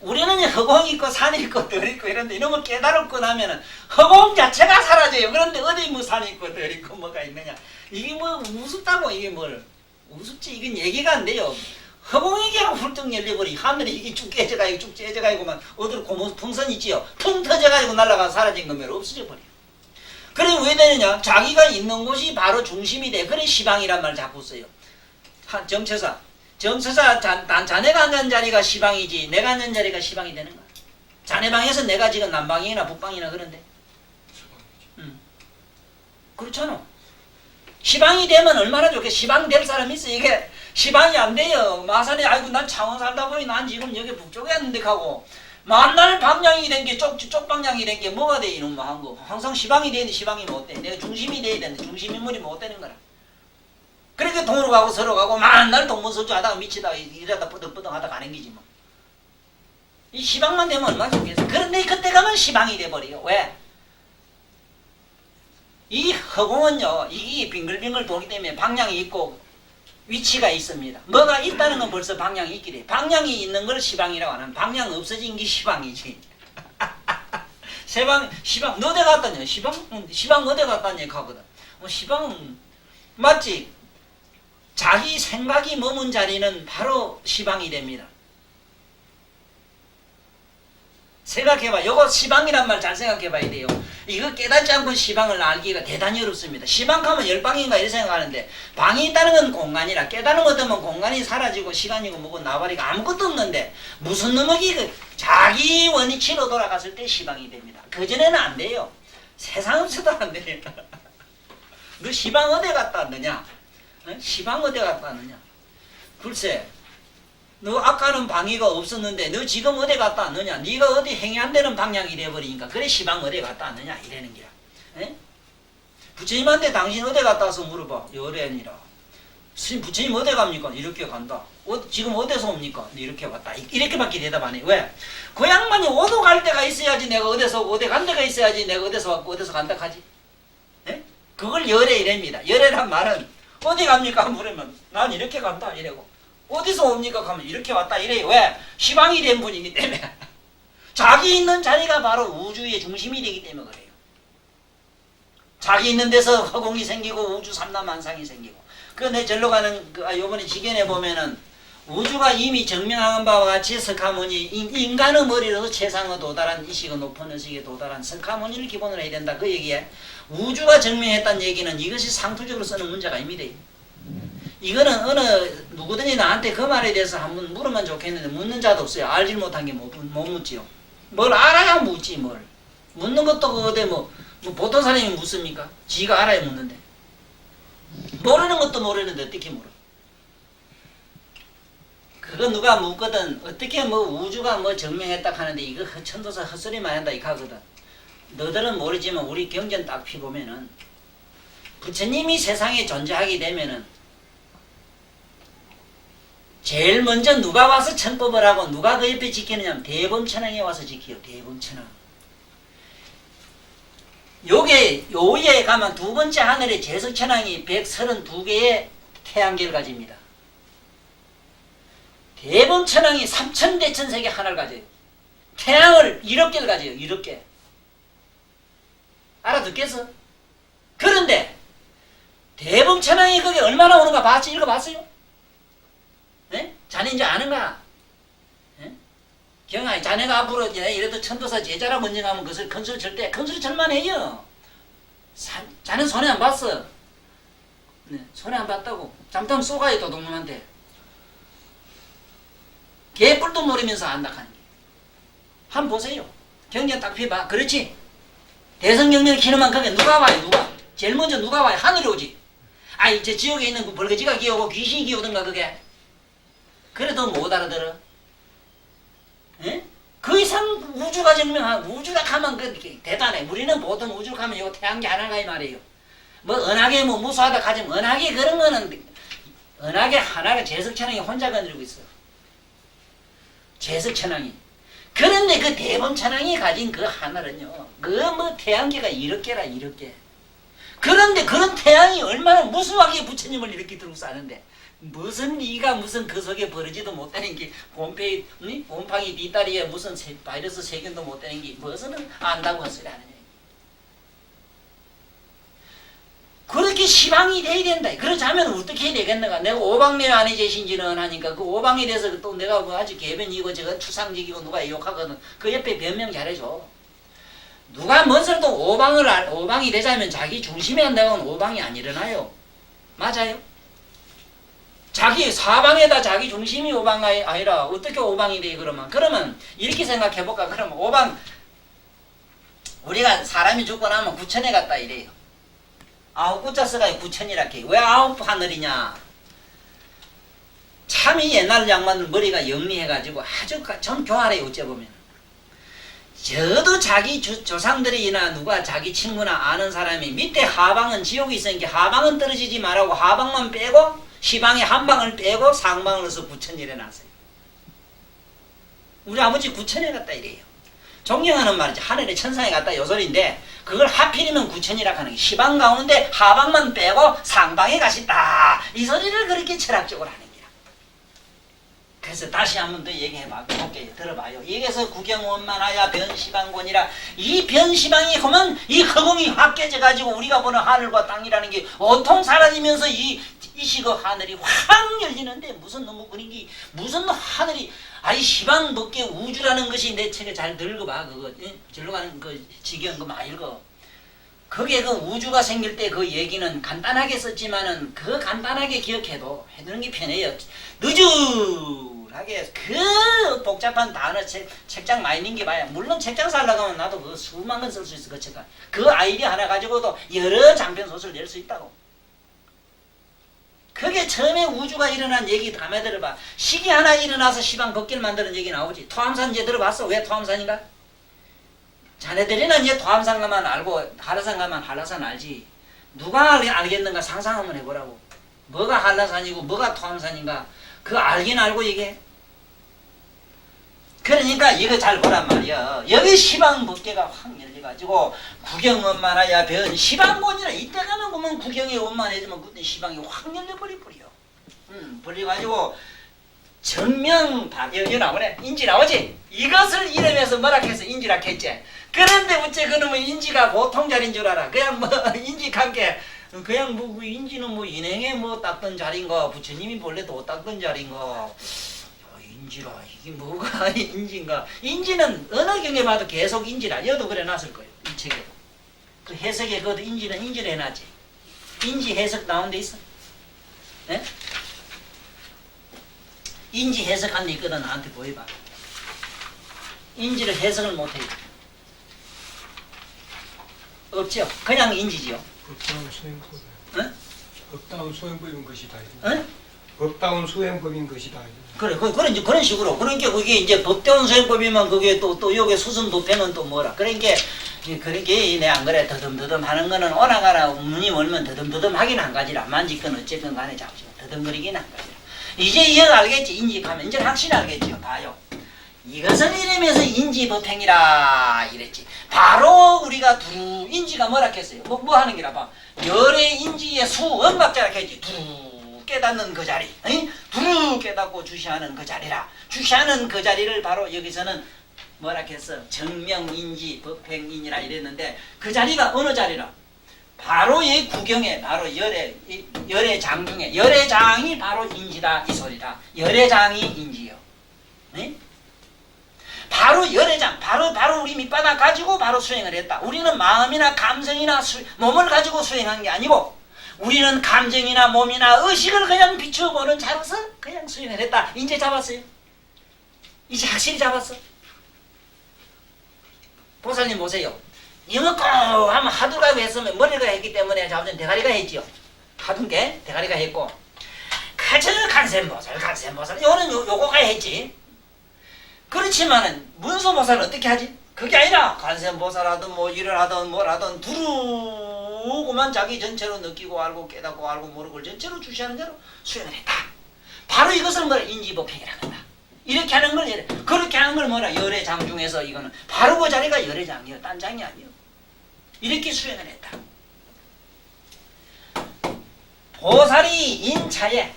우리는 허공 있고 산 있고 들 있고 이런데 이놈을 깨달았고 나면은 허공 자체가 사라져요. 그런데 어디 뭐 산 있고 들 있고 뭐가 있느냐. 이게 뭐 우습다고 이게 뭘 우습지 이건 얘기가 안 돼요. 허공이게 훌쩍 열려버리 하늘이 이게 쭉 깨져가지고 쭉 째져가지고만 어디로 고무 풍선 있지요. 텅 터져가지고 날아가 사라진 거면 없어져 버려. 그래 왜 되느냐? 자기가 있는 곳이 바로 중심이 돼. 그래 시방이란 말 자꾸 써요. 정처사 자네가 앉은 자리가 시방이지 내가 앉은 자리가 시방이 되는 거야. 자네 방에서 내가 지금 남방이나 북방이나 그런데 그렇잖아. 시방이 되면 얼마나 좋게. 시방 될 사람이 있어. 이게 시방이 안 돼요. 마산에 아이고 난 창원 살다 보니 난 지금 여기 북쪽에 왔는데 하고 만날 방향이 된 게 쪽 방향이 된 게 뭐가 돼 이놈 한 거. 항상 시방이 되는데 시방이 못 돼. 내가 중심이 돼야 되는데 중심 인물이 못 되는 거라. 그러니까 동으로 가고 서로 가고 만날 동문서주 하다가 미치다가 이러다 쁘덕쁘덕 하다 가는 거지 뭐. 이 시방만 되면 얼마나 좋겠어. 그런데 그때 가면 시방이 돼버려요. 왜? 이 허공은요, 이 빙글빙글 돌기 때문에 방향이 있고 위치가 있습니다. 뭐가 있다는 건 벌써 방향이 있게 돼. 방향이 있는 걸 시방이라고 하는, 방향 없어진 게 시방이지. 시방, 너 어디 갔다냐? 시방 어디 갔다냐? 하거든. 시방, 맞지? 자기 생각이 머문 자리는 바로 시방이 됩니다. 생각해봐. 요거 시방이란 말 잘 생각해봐야 돼요. 이거 깨닫지 않고 시방을 알기가 대단히 어렵습니다. 시방 가면 열방인가 이렇게 생각하는데 방이 있다는 건 공간이라 깨달은 것 때문에 공간이 사라지고 시간이고 뭐고 나발이가 아무것도 없는데 무슨 놈이 그 자기 원위치로 돌아갔을 때 시방이 됩니다. 그전에는 안 돼요. 세상 없어도 안 돼요. 너 시방 어디 갔다 왔느냐? 시방 어디 갔다 왔느냐? 글쎄 너 아까는 방위가 없었는데 너 지금 어디 갔다 왔느냐? 네가 어디 행위 안 되는 방향이 돼버리니까 그래 시방 어디 갔다 왔느냐 이래는 기라. 에? 부처님한테 당신 어디 갔다 와서 물어봐. 요래니라. 부처님 어디 갑니까? 이렇게 간다. 지금 어디서 옵니까? 이렇게 왔다. 이렇게밖에 대답 안 해. 왜? 그 양반이 어디 갈 데가 있어야지 내가 어디서 어디 간 데가 있어야지 내가 어디서 왔고 어디서 간다 하지. 에? 그걸 열애 이랍니다. 열애란 말은 어디 갑니까? 물으면 난 이렇게 간다 이래고. 어디서 옵니까? 하면 이렇게 왔다 이래요. 왜? 시방이 된 분이기 때문에. 자기 있는 자리가 바로 우주의 중심이 되기 때문에 그래요. 자기 있는 데서 허공이 생기고 우주 삼라만상이 생기고. 내 절로 가는 요번에 지견에 보면은 우주가 이미 증명한 바와 같이 석가모니 인간의 머리로도 최상의 도달한 이식의 높은 의식에 도달한 석가모니를 기본으로 해야 된다. 그 얘기에 우주가 증명했다는 얘기는 이것이 상투적으로 쓰는 문제가 아닙니다. 이거는 어느 누구든지 나한테 그 말에 대해서 한번 물으면 좋겠는데 묻는 자도 없어요. 알지 못한 게 못 묻지요. 뭘 알아야 묻지 뭘. 묻는 것도 어디 뭐 보통 사람이 묻습니까? 지가 알아야 묻는데. 모르는 것도 모르는데 어떻게 물어? 그거 누가 묻거든. 어떻게 뭐 우주가 뭐 증명했다 하는데 이거 천도사 헛소리만 한다 이거 하거든. 너들은 모르지만 우리 경전 딱 피보면은 부처님이 세상에 존재하게 되면은 제일 먼저 누가 와서 천법을 하고 누가 그 옆에 지키느냐면 대범천왕에 와서 지켜요. 대범천왕. 요에 가면 두 번째 하늘에 제석천왕이 132개의 태양계를 가집니다. 대범천왕이 3000대천세계 하나를 가져요. 태양을 1억 개를 가져요. 1억 개. 알아듣겠어? 그런데 대범천왕이 그게 얼마나 오는가 봤지? 읽어봤어요? 네? 자네 이제 아는가? 네? 경아, 자네가 앞으로 이래도 천도사 제자라 먼저가면 그것을 큰소리 칠 때 큰소리 칠만 해요. 자네 손에 안 봤어. 네, 손에 안 봤다고. 잠깐 쏘가요 도둑놈한테. 개뿔도 노리면서 안다 하는 게. 한번 보세요. 경전 딱 펴봐. 그렇지? 대성경전을 키는만 그게 누가 와요? 누가? 제일 먼저 누가 와요? 하늘이 오지. 아이 저 지옥에 있는 그 벌거지가 기어오고 귀신이 기어오던가 그게. 그래도 못 알아들어. 에? 그 이상 우주가 증명한 우주가 가면 그 대단해. 우리는 보통 우주 가면 요 태양계 하나가 이 말이에요. 뭐 은하계 뭐 무수하다 가지면 은하계 그런 거는 은하계 하나가 제석천왕이 혼자 건드리고 있어. 제석천왕이. 그런데 그 대범천왕이 가진 그 하늘은요. 그 뭐 태양계가 이렇게라 이렇게. 그런데 그런 태양이 얼마나 무수하게 부처님을 이렇게 들고 사는데 무슨 네가 무슨 그 속에 버리지도 못하는 게 곰팡이 뒷다리에 무슨 바이러스 세균도 못되는 게 무엇은 안다고 한 소리 하느냐. 그렇게 시방이 돼야 된다. 그렇지 않으면 어떻게 해야 되겠는가. 내가 오방내 안에 계신지는 하니까 그 오방에 대해서 또 내가 뭐 아주 개변이고 저거 추상적이고 누가 욕하거든. 그 옆에 변명 잘해줘. 누가 뭔소리도 오방이 되자면 자기 중심에 한다고 하면 오방이 안 일어나요. 맞아요? 자기 사방에다 자기 중심이 오방이 아니라 어떻게 오방이 돼 그러면 이렇게 생각해볼까. 그러면 오방 우리가 사람이 죽고 나면 구천에 갔다 이래요. 9구자 써가 구천이라 해. 왜 9 하늘이냐. 참이 옛날 양반들 머리가 영리해가지고 아주 좀 교활해요. 어째보면 저도 자기 조상들이나 누가 자기 친구나 아는 사람이 밑에 하방은 지옥이 있으니까 하방은 떨어지지 말라고 하방만 빼고 시방에 한 방을 빼고 상방을 넣어서 구천일에 놨어요. 우리 아버지 구천에 갔다 이래요. 존경하는 말이지. 하늘에 천상에 갔다 요 소리인데 그걸 하필이면 구천이라 하는 게 시방 가운데 하방만 빼고 상방에 가신다. 이 소리를 그렇게 철학적으로 하는 거야. 그래서 다시 한 번 더 얘기해 볼게요. 들어봐요. 여기서 구경원만하야 변시방곤이라 이 변시방이 그러면 이 허공이 확 깨져가지고 우리가 보는 하늘과 땅이라는 게 온통 사라지면서 이 시거 하늘이 확 열리는데 무슨 놈의 그런 게 무슨 하늘이 아이 시방 밖에 우주라는 것이 내 책에 잘 읽어봐. 그거 절로 가는 그 지경 그거 많이 읽어. 거기에 그 우주가 생길 때 그 얘기는 간단하게 썼지만은 그 간단하게 기억해도 해두는 게 편해요. 느줄하게 그 복잡한 단어 책장 많이 넘겨봐야 물론 책장 살려고 하면 나도 그 수만 건 쓸 수 있어. 그 책장 그 아이디어 하나 가지고도 여러 장편 소설 낼 수 있다고. 그게 처음에 우주가 일어난 얘기 담에 들어봐. 시기 하나 일어나서 시방 벗길 만드는 얘기 나오지. 토암산 이제 들어봤어? 왜 토암산인가? 자네들이는 이제 토암산 가만 알고 한라산 가만 한라산 알지. 누가 알겠는가 상상 한번 해보라고. 뭐가 한라산이고 뭐가 토암산인가 그거 알긴 알고 이게. 그러니까 이거 잘 보란 말이야. 여기 시방 법계가 확 열려가지고 구경원만하야 변 시방곤이라 이때 가면 보면 구경이 원만해지면 그때 시방이 확 열려버리버려. 벌려가지고 정명박 여기 나오네. 인지 나오지? 이것을 이름해서 뭐라 해서 인지라 했지. 그런데 어째 그놈의 인지가 보통 자리인 줄 알아. 그냥 뭐 인지 관계 그냥 뭐 인지는 뭐 인행에 뭐 닦던 자리인가 부처님이 본래 도 닦던 자리인가. 인지라 이게 뭐가 인지인가. 인지는 어느 경에 봐도 계속 인지라. 여도 그래 놨을 거예요. 이 책에 그 해석에 그것도 인지는 인지를 해놨지. 인지 해석 나온 데 있어? 네? 인지 해석한 데 있거든. 나한테 보여봐. 인지를 해석을 못해요. 없죠? 그냥 인지지요. 법다운 수행법. 응? 법다운 수행법인 것이다. 응? 법다운 수행법인 것이다. 그래, 그런 식으로. 그러니까 그게 이제 법대원 수행법이면 그게 또 여기 수순 도패는 또 뭐라. 그러니까 내 안 그래. 더듬더듬 하는 거는 오나가나 문이 멀면 더듬더듬 하긴 한 가지라. 만지건 어쨌건 간에 잡지만 더듬거리긴 한 가지라. 이제 이거 알겠지? 인지하면 이제 확실히 알겠죠? 봐요. 이것을 이름해서 인지법행이라 이랬지. 바로 우리가 두루 인지가 뭐라 했어요? 뭐 하는 게라 봐. 열의 인지의 수 음박자라 했지. 두루 깨닫는 그 자리. 두루 깨닫고 주시하는 그 자리라. 주시하는 그 자리를 바로 여기서는 뭐라 했어? 정명인지 법행인이라 이랬는데 그 자리가 어느 자리라? 바로 이 구경에 바로 열의 장 중에 열의 장이 바로 인지다 이 소리다. 열의 장이 인지요. 바로 열애장, 바로 우리 밑바닥 가지고 바로 수행을 했다. 우리는 마음이나 감성이나 몸을 가지고 수행한 게 아니고 우리는 감정이나 몸이나 의식을 그냥 비추어보는 자로서 그냥 수행을 했다. 이제 잡았어요. 이제 확실히 잡았어. 보살님 보세요. 이먹고 하면 하두가 했으면 머리가 했기 때문에 잡은 대가리가 했지요. 하둔 게 대가리가 했고 가저 간센보살 요거는 요거가 했지. 그렇지만은 문수보살은 어떻게 하지? 그게 아니라 간센보살하든 뭐 일을 하든 뭘 하든 두루고만 자기 전체로 느끼고 알고 깨닫고 알고 모르고 전체로 주시하는 대로 수행을 했다. 바로 이것을 뭐라 인지법행이라고 한다. 이렇게 하는 걸 그렇게 하는 걸 뭐라 열애장 중에서 이거는 바로 그 자리가 열애장이요. 딴 장이 아니요. 이렇게 수행을 했다. 보살이 인차에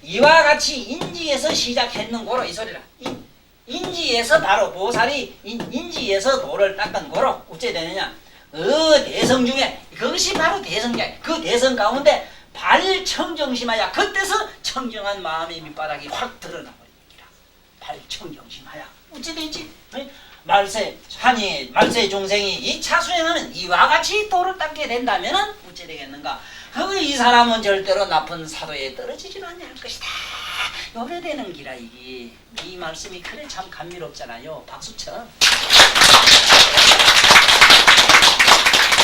이와 같이 인지에서 시작했는 고로 이 소리라. 인지에서 바로 보살이 인지에서 도를 닦은 고로 어째 되느냐? 대성 중에 그것이 바로 대성자. 그 대성 가운데 발청정심하야. 그때서 청정한 마음의 밑바닥이 확 드러나 버립니다. 발청정심하야. 어째 되지? 말세 중생이 2차 수행하는 이와 같이 도를 닦게 된다면은 어째 되겠는가? 이 사람은 절대로 나쁜 사도에 떨어지지는 않을 것이다. 요래 되는 기라 이게. 이 말씀이 그래 참 감미롭잖아요. 박수쳐.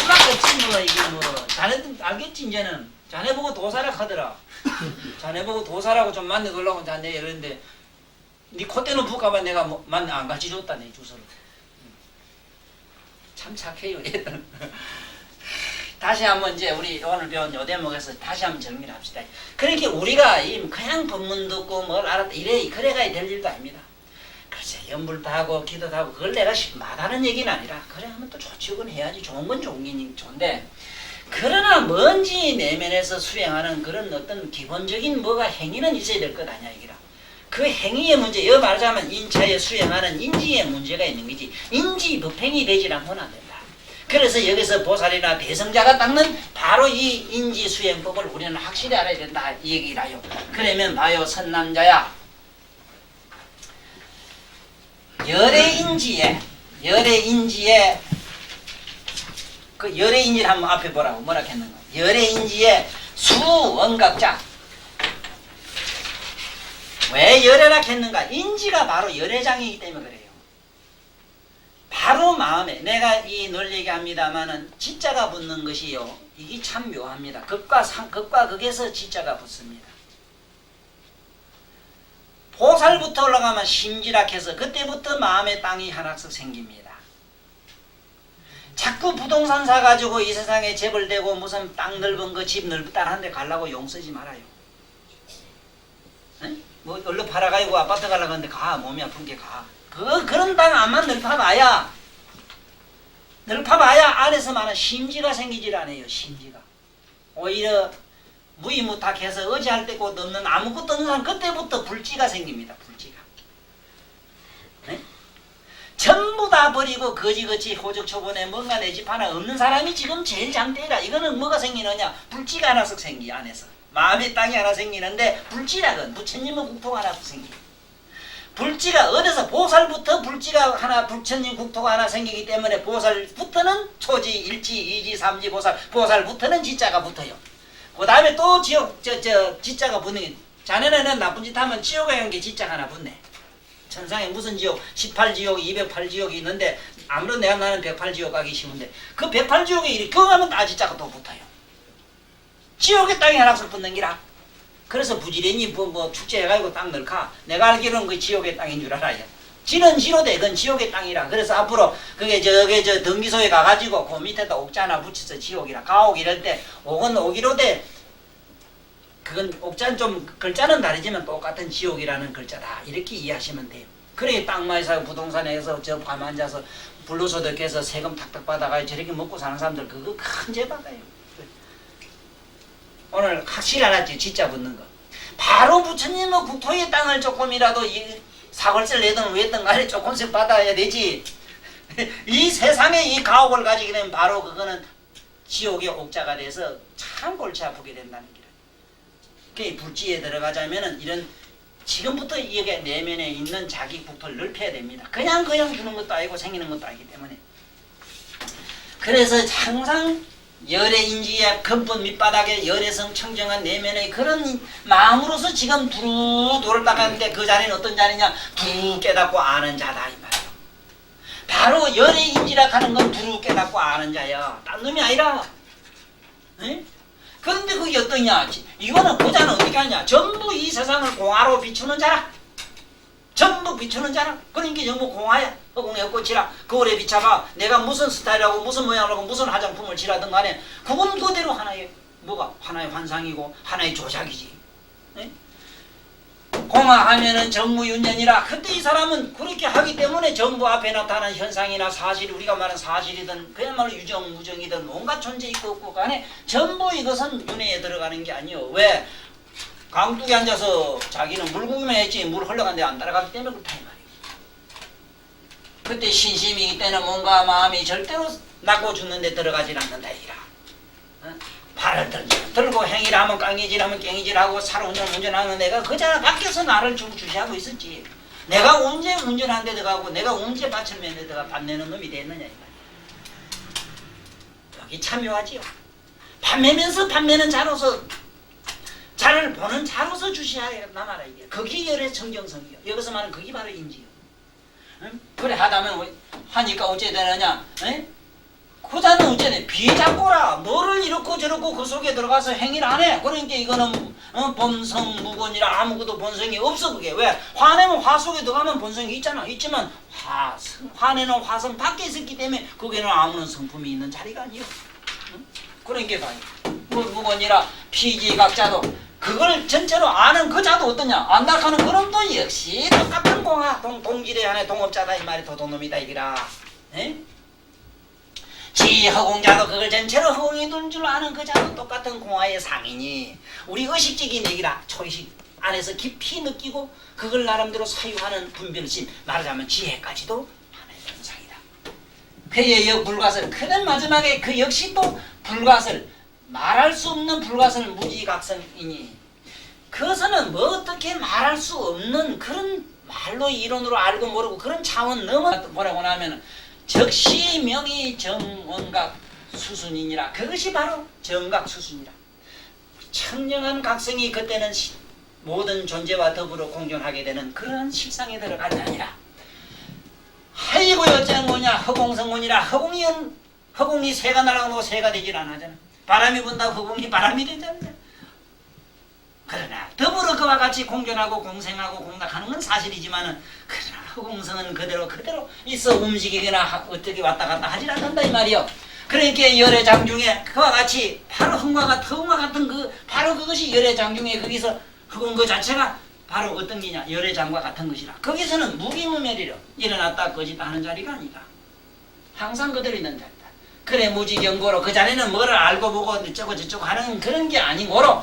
알겠지 뭐 이게 뭐 자네들 알겠지 이제는. 자네 보고 도사라 하더라. 자네 보고 도사라고 좀 만나달라고 자네 이러는데 네 콧대는 부까봐 내가 안 같이 줬다 내 주소를. 참 착해요 얘들. 다시 한번 이제 우리 오늘 배운 요 대목에서 다시 한번 정리를 합시다. 그러니까 우리가 그냥 법문 듣고 뭘 알았다 이래 그래가야 될 일도 아닙니다. 글쎄 연불도 하고 기도도 하고 그걸 내가 말하는 얘기는 아니라 그래 하면 또 좋지 그건 해야지 좋은 건 좋은데 그러나 뭔지 내면에서 수행하는 그런 어떤 기본적인 뭐가 행위는 있어야 될 것 아니야 이기라. 그 행위의 문제, 여기 말하자면 인차에 수행하는 인지의 문제가 있는 거지 인지 법행이 되질 않고는 안 된다. 그래서 여기서 보살이나 대성자가 닦는 바로 이 인지 수행법을 우리는 확실히 알아야 된다 이 얘기라요. 그러면 봐요 선남자야 열애인지에 그 열애인지를 한번 앞에 보라고 뭐라 했는가. 열애인지에 수원각자 왜 열애라 했는가. 인지가 바로 열애장이기 때문에 그래요. 바로 마음에 내가 늘 얘기합니다마는 지자가 붙는 것이요 이게 참 묘합니다. 극과 극에서 지자가 붙습니다. 보살부터 올라가면 심지락해서 그때부터 마음의 땅이 하나씩 생깁니다. 자꾸 부동산 사가지고 이 세상에 재벌되고 무슨 땅 넓은 거 집 넓다는 데 가려고 용 쓰지 말아요. 에? 뭐 얼른 팔아가지고 아파트 가려고 하는데 가 몸이 아픈 게 가. 그런 땅 안만 넓혀봐야 안에서 많은 심지가 생기질 않아요. 심지가 오히려 무이무탁해서 어지할 때 곧 없는 아무것도 없는 사람 그때부터 불지가 생깁니다. 불지가. 네? 전부 다 버리고 거지같이 호적초본에 뭔가 내 집 하나 없는 사람이 지금 제일 장대라. 이거는 뭐가 생기느냐. 불지가 하나씩 생기 안에서. 마음의 땅이 하나 생기는데 불지락은 부처님의 국토가 하나씩 생기. 불지가 어디서 보살부터 불지가 하나 부처님 국토가 하나 생기기 때문에 보살부터는 초지, 일지, 이지, 삼지 보살부터는 지자가 붙어요. 그 다음에 또 지옥 지자가 붙는 게 자네는 나쁜 짓 하면 지옥에 간 게 지자가 하나 붙네. 천상에 무슨 지옥 18지옥 208지옥이 있는데 아무런 나는 108지옥 가기 쉬운데 그 108지옥에 이렇게 가면 다 지자가 또 붙어요. 지옥의 땅에 하나씩 붙는 기라. 그래서 부지런히 뭐 축제해가지고 땅 넣을까? 내가 알기로는 그 지옥의 땅인 줄 알아요. 지는 지로돼 그건 지옥의 땅이라. 그래서 앞으로 그게 저 등기소에 가가지고 그 밑에다 옥자 하나 붙여서 지옥이라. 가옥 이럴 때 옥은 옥이로돼. 그건 옥자는 좀 글자는 다르지만 똑같은 지옥이라는 글자다. 이렇게 이해하시면 돼요. 그래 땅마에서 부동산에서 저 밤 앉아서 불로소득해서 세금 탁탁 받아가지고 저렇게 먹고 사는 사람들 그거 큰 죄 받아요. 오늘 확실히 알았지 진짜 붙는 거. 바로 부처님의 국토의 땅을 조금이라도 사골세를 내든 왜든 간에 조금씩 받아야 되지. 이 세상에 이 가옥을 가지게 되면 바로 그거는 지옥의 옥자가 돼서 참 골치 아프게 된다는 게. 그 불지에 들어가자면은 이런 지금부터 이게 내면에 있는 자기 국토를 넓혀야 됩니다. 그냥 주는 것도 아니고 생기는 것도 아니기 때문에. 그래서 항상 열애인지의 근본 밑바닥에 열애성 청정한 내면의 그런 마음으로서 지금 두루 돌아가는데 그 자리는 어떤 자리냐? 두루 깨닫고 아는 자다 이 말이에요. 바로 열애인지라 하는 건 두루 깨닫고 아는 자야. 딴 놈이 아니라. 에? 그런데 그게 어떠냐? 이거는 보자는 어떻게 하냐? 전부 이 세상을 공화로 비추는 자라. 전부 비추는 자라. 그러니까 전부 공화야. 허공의 꽃이라. 거울에 비춰봐. 내가 무슨 스타일하고 무슨 모양으로 무슨 화장품을 칠하든 간에 그건 그대로 하나의 뭐가 하나의 환상이고 하나의 조작이지. 에? 공화하면은 정무윤전이라. 그때 이 사람은 그렇게 하기 때문에 전부 앞에 나타나는 현상이나 사실 우리가 말하는 사실이든 그야말로 유정 무정이든 온갖 존재 있고 없고 간에 전부 이것은 윤회에 들어가는 게 아니요. 왜? 강둑에 앉아서 자기는 물구기만 했지 물 흘러간데 안 따라가기 때문에 그렇다 이 말이에요. 그때 신심이 이때는 뭔가 마음이 절대로 낫고 죽는데 들어가질 않는다 이라. 어? 발을 들고 행위라면 깡이질하면 깽이질하고 차로 운전하는 내가 그자나 밖에서 나를 주시하고 있었지. 내가 언제 운전한 데 들어가고 내가 언제 밭을 맨 데 들어가 밭 내는 놈이 됐느냐 이 말이야. 여기 참여하지요. 밭 매면서 밭 매는 자로서 자를 보는 자로서 주시하야 나마라 이게. 그게 열의 청정성이요. 여기서 말하는 그게 바로 인지요. 응? 그래 하다면 하니까 어째 되느냐? 응? 그자는 어쩌네 비작고라 뭐를 이렇고 저렇고 그 속에 들어가서 행위를 안 해. 그러니까 이거는 본성 무건이라 아무것도 본성이 없어. 그게 왜 화내면 화 속에 들어가면 본성이 있잖아. 있지만 화내는 화성 밖에 있었기 때문에 거기는 아무런 성품이 있는 자리가 아니요. 그러니까 봐요. 무건이라 피지각자도 그걸 전체로 아는 그 자도 어떠냐 안다하는 그놈도 역시 똑같은 공화 동질의 안에 동업자다 이 말이 도둑놈이다 이기라. 에? 지허공자도 그걸 전체로 허공이 둔 줄 아는 그 자도 똑같은 공화의 상이니 우리 의식적인 얘기라 초의식 안에서 깊이 느끼고 그걸 나름대로 사유하는 분별심 말하자면 지혜까지도 하나의 현상이다. 그의 역불가설 그는 마지막에 그 역시 또 불가설 말할 수 없는 불가설 무지각성이니 그것은 뭐 어떻게 말할 수 없는 그런 말로 이론으로 알고 모르고 그런 차원 넘어 뭐라고 하면 적시 명의 정원각 수순이니라. 그것이 바로 정각 수순이라. 청정한 각성이 그때는 모든 존재와 더불어 공존하게 되는 그런 실상에 들어가지 아니라 하이고 어쩌는 거냐 허공성문이라. 허공이 새가 날아가고 새가 되질 않았잖아. 바람이 분다고 허공이 바람이 되잖아. 그러나 더불어 그와 같이 공존하고 공생하고 공락하는 건 사실이지만은 그러나 허공성은 그대로 있어 움직이거나 어떻게 왔다 갔다 하질 않는다 이 말이요. 그러니까 열애장 중에 그와 같이 바로 흥과 같은 그 바로 그것이 열애장 중에 거기서 허공 그 자체가 바로 어떤 기냐 열애장과 같은 것이라. 거기서는 무기무멸이려 일어났다 꺼지다 하는 자리가 아니다. 항상 그대로 있는 자리다. 그래 무지경고로 그 자리는 뭐를 알고 보고 어쩌고 저쩌고 하는 그런 게 아니고로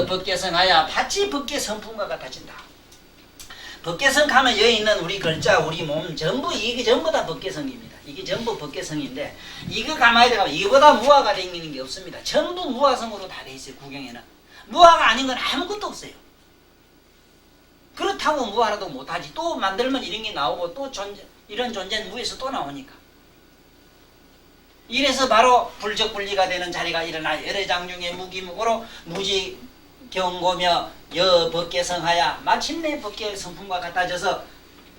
법계성하야 밭이 법계 성품과 같아진다. 법계성 하면 여기 있는 우리 글자 우리 몸 전부 이게 전부 다 법계성입니다. 이게 전부 법계성인데 이거 가만히 들어가면 이거보다 무화가 되는 게 없습니다. 전부 무화성으로 다 돼 있어요. 구경에는 무화가 아닌 건 아무것도 없어요. 그렇다고 무화라도 못하지. 또 만들면 이런 게 나오고 또 이런 존재는 무에서 또 나오니까. 이래서 바로 불적분리가 되는 자리가 일어나 열애장 중에 무기무고로 무지경고며 여법계성하야 마침내 법계의 성품과 같아져서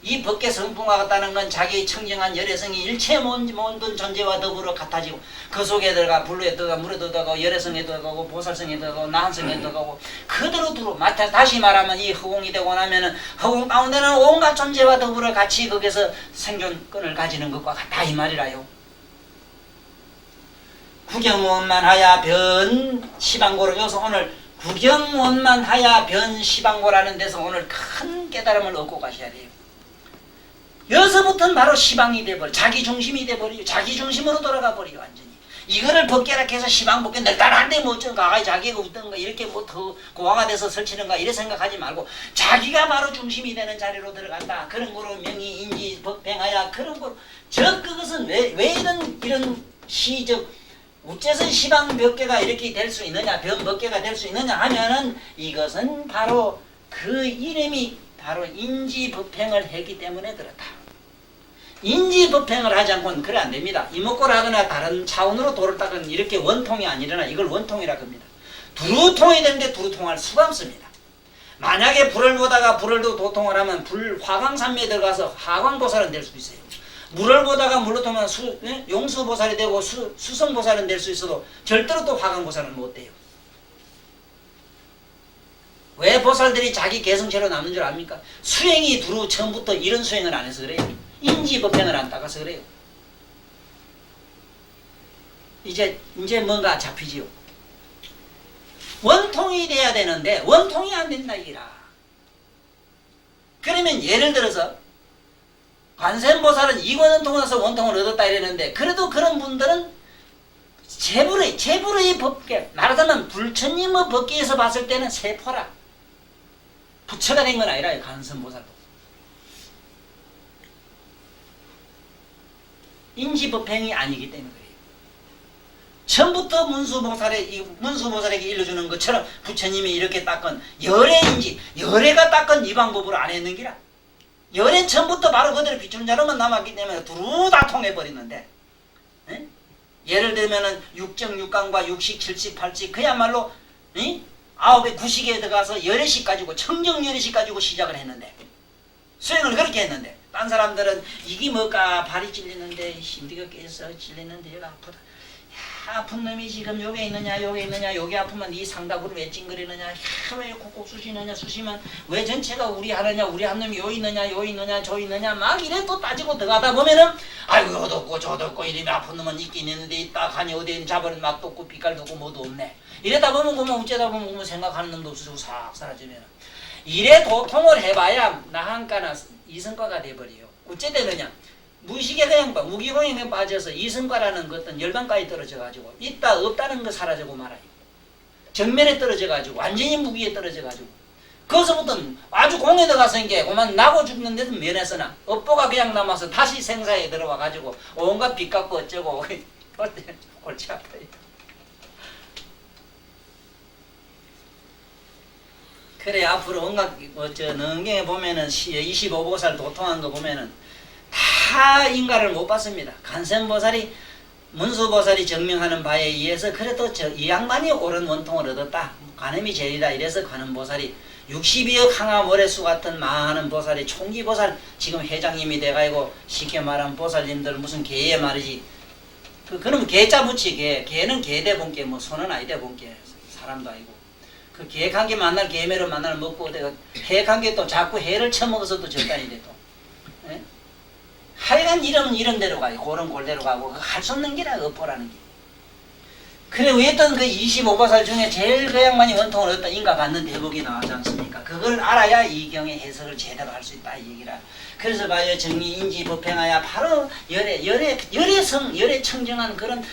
이 법계 성품과 같다는 건 자기의 청정한 열애성이 일체 모든 존재와 더불어 같아지고 그 속에 들어가 불로에 들어가 물에 들어가고 열애성에 들어가고 보살성에 들어가고 나한성에 들어가고 그대로 들어 다시 말하면 이 허공이 되고 나면은 허공 가운데는 온갖 존재와 더불어 같이 거기서 생존권을 가지는 것과 같다 이 말이라요. 구경원만하야 변 시방고로 여기서 오늘 구경원만하야 변 시방고라는 데서 오늘 큰 깨달음을 얻고 가셔야 돼요. 여기서부터는 바로 시방이 돼버려 자기 중심이 돼버려 자기 중심으로 돌아가 버려 완전히. 이거를 벗게라 해서 시방 벗게 널따라한데 뭐 어쩐가 자기가 어떤가 이렇게 뭐 더 고화가 돼서 설치는가 이래 생각하지 말고 자기가 바로 중심이 되는 자리로 들어간다. 그런 거로 명의 인지 법행하야 그런 거로 그것은 왜 이런 시적 어째서 시방 몇 개가 이렇게 될 수 있느냐 변 몇 개가 될 수 있느냐 하면은 이것은 바로 그 이름이 바로 인지법행을 했기 때문에 그렇다. 인지법행을 하지 않고는 그래 안 됩니다. 이목구를 하거나 다른 차원으로 도를 닦은 이렇게 원통이 아니려나 이걸 원통이라고 합니다. 두루통이 되는데 두루통할 수가 없습니다. 만약에 불을 보다가 불을 도통을 하면 불 화광산매에 들어가서 하광보살은 될 수 있어요. 물을 보다가 물로 통하면 용수보살이 되고 수성보살은 될 수 있어도 절대로 또 화광보살은 못 돼요. 왜 보살들이 자기 개성체로 남는 줄 압니까? 수행이 두루 처음부터 이런 수행을 안 해서 그래요. 인지법행을 안 따가서 그래요. 이제 뭔가 잡히지요. 원통이 돼야 되는데 원통이 안 된다 이라. 그러면 예를 들어서 관세음보살은 이원원통을 해서 원통을 얻었다 이랬는데 그래도 그런 분들은 재불의 법계 말하자면 불처님의 법계에서 봤을 때는 세포라 부처가 된 건 아니라요. 관세음보살도 인지법행이 아니기 때문에 그래요. 처음부터 문수보살에게 일러주는 것처럼 부처님이 이렇게 닦은 열애인지 열애가 닦은 이 방법으로 안 했는 기라. 열애는 처음부터 바로 그대로 비추는 자로만 남았기 때문에 두루 다 통해버리는데 예를 들면은 육정육강과 육식, 칠식, 팔식 그야말로 아홉의 구식에 들어가서 열애식 가지고 청정 열애식 가지고 시작을 했는데 수행을 그렇게 했는데 딴 사람들은 이게 뭘까 발이 찔리는데 힘들게 깨서 찔리는데 얘가 아프다. 야, 아픈 놈이 지금 요게 있느냐 요게 있느냐 요게 아프면 네 상다구를 왜 찡그리느냐 왜 콕콕 쑤시느냐 쑤시면 왜 전체가 우리 하느냐 우리 한 놈이 요 있느냐 요 있느냐 저 있느냐 막 이래 또 따지고 들어가다 보면은 아이고 요도 없고 저도 없고 이름이 아픈 놈은 있긴 있는데 있다 가니 어디에 잡아는 맛도 없고 빛깔도 없고 뭐도 없네. 이래다 보면 그만 어쩌다 보면 그만 생각하는 놈도 없어지고 싹 사라지면 이래 도통을 해봐야 나한가나 이성과가 돼버려요. 어째 되느냐 무의식에 그냥 무기공행에 빠져서 이성과라는 어떤 열반까지 떨어져가지고 있다 없다는 거 사라지고 말아요. 정면에 떨어져가지고 완전히 무기에 떨어져가지고 거기서부터 아주 공에 들어가서 이게 그만 나고 죽는 데도 면에서나 업보가 그냥 남아서 다시 생사에 들어와가지고 온갖 빚 갚고 어쩌고 골치 아파요. 그래 앞으로 온갖 능경에 보면은 25보살 도통한 거 보면은 다 인가를 못 받습니다. 간센보살이 문수보살이 증명하는 바에 의해서 그래도 이 양반이 옳은 원통을 얻었다. 관음이 제일이다. 이래서 관음보살이 62억 항아 모래수 같은 많은 보살이 총기보살 지금 회장님이 돼가지고 쉽게 말하면 보살님들 무슨 개에 말이지. 그놈 개자 붙이 개는 개대본께 뭐 손은 아이대본께 사람도 아니고 그 개관계 만날 개매로 만날 먹고 내가 해관계 또 자꾸 해를 처먹어서도 절단이 또. 예? 하여간 이런 대로 가요. 그런 골대로 가고 할 수 없는 게라 업보라는 게. 그래 어떤 그 25보살 중에 제일 그 양반이 원통을 얻다 인가 받는 대목이 나오지 않습니까? 그걸 알아야 이 경의 해석을 제대로 할 수 있다 이 얘기라. 그래서 봐요 정의 인지 법행하야 바로 열의 청정한 그런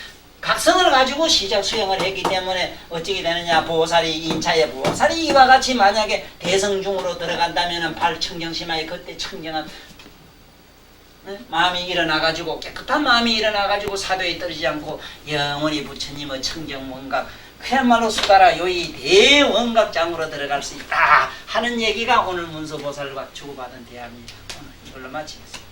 각성을 가지고 시작 수행을 했기 때문에 어찌게 되느냐 보살이 인차에 보살이 이와 같이 만약에 대성중으로 들어간다면은 발청정심하에 그때 청정한 마음이 일어나가지고 깨끗한 마음이 일어나가지고 사도에 떨어지지 않고 영원히 부처님의 청정원각 그야말로 수다라 요이 대원각장으로 들어갈 수 있다 하는 얘기가 오늘 문수보살과 주고받은 대화입니다. 오늘 이걸로 마치겠습니다.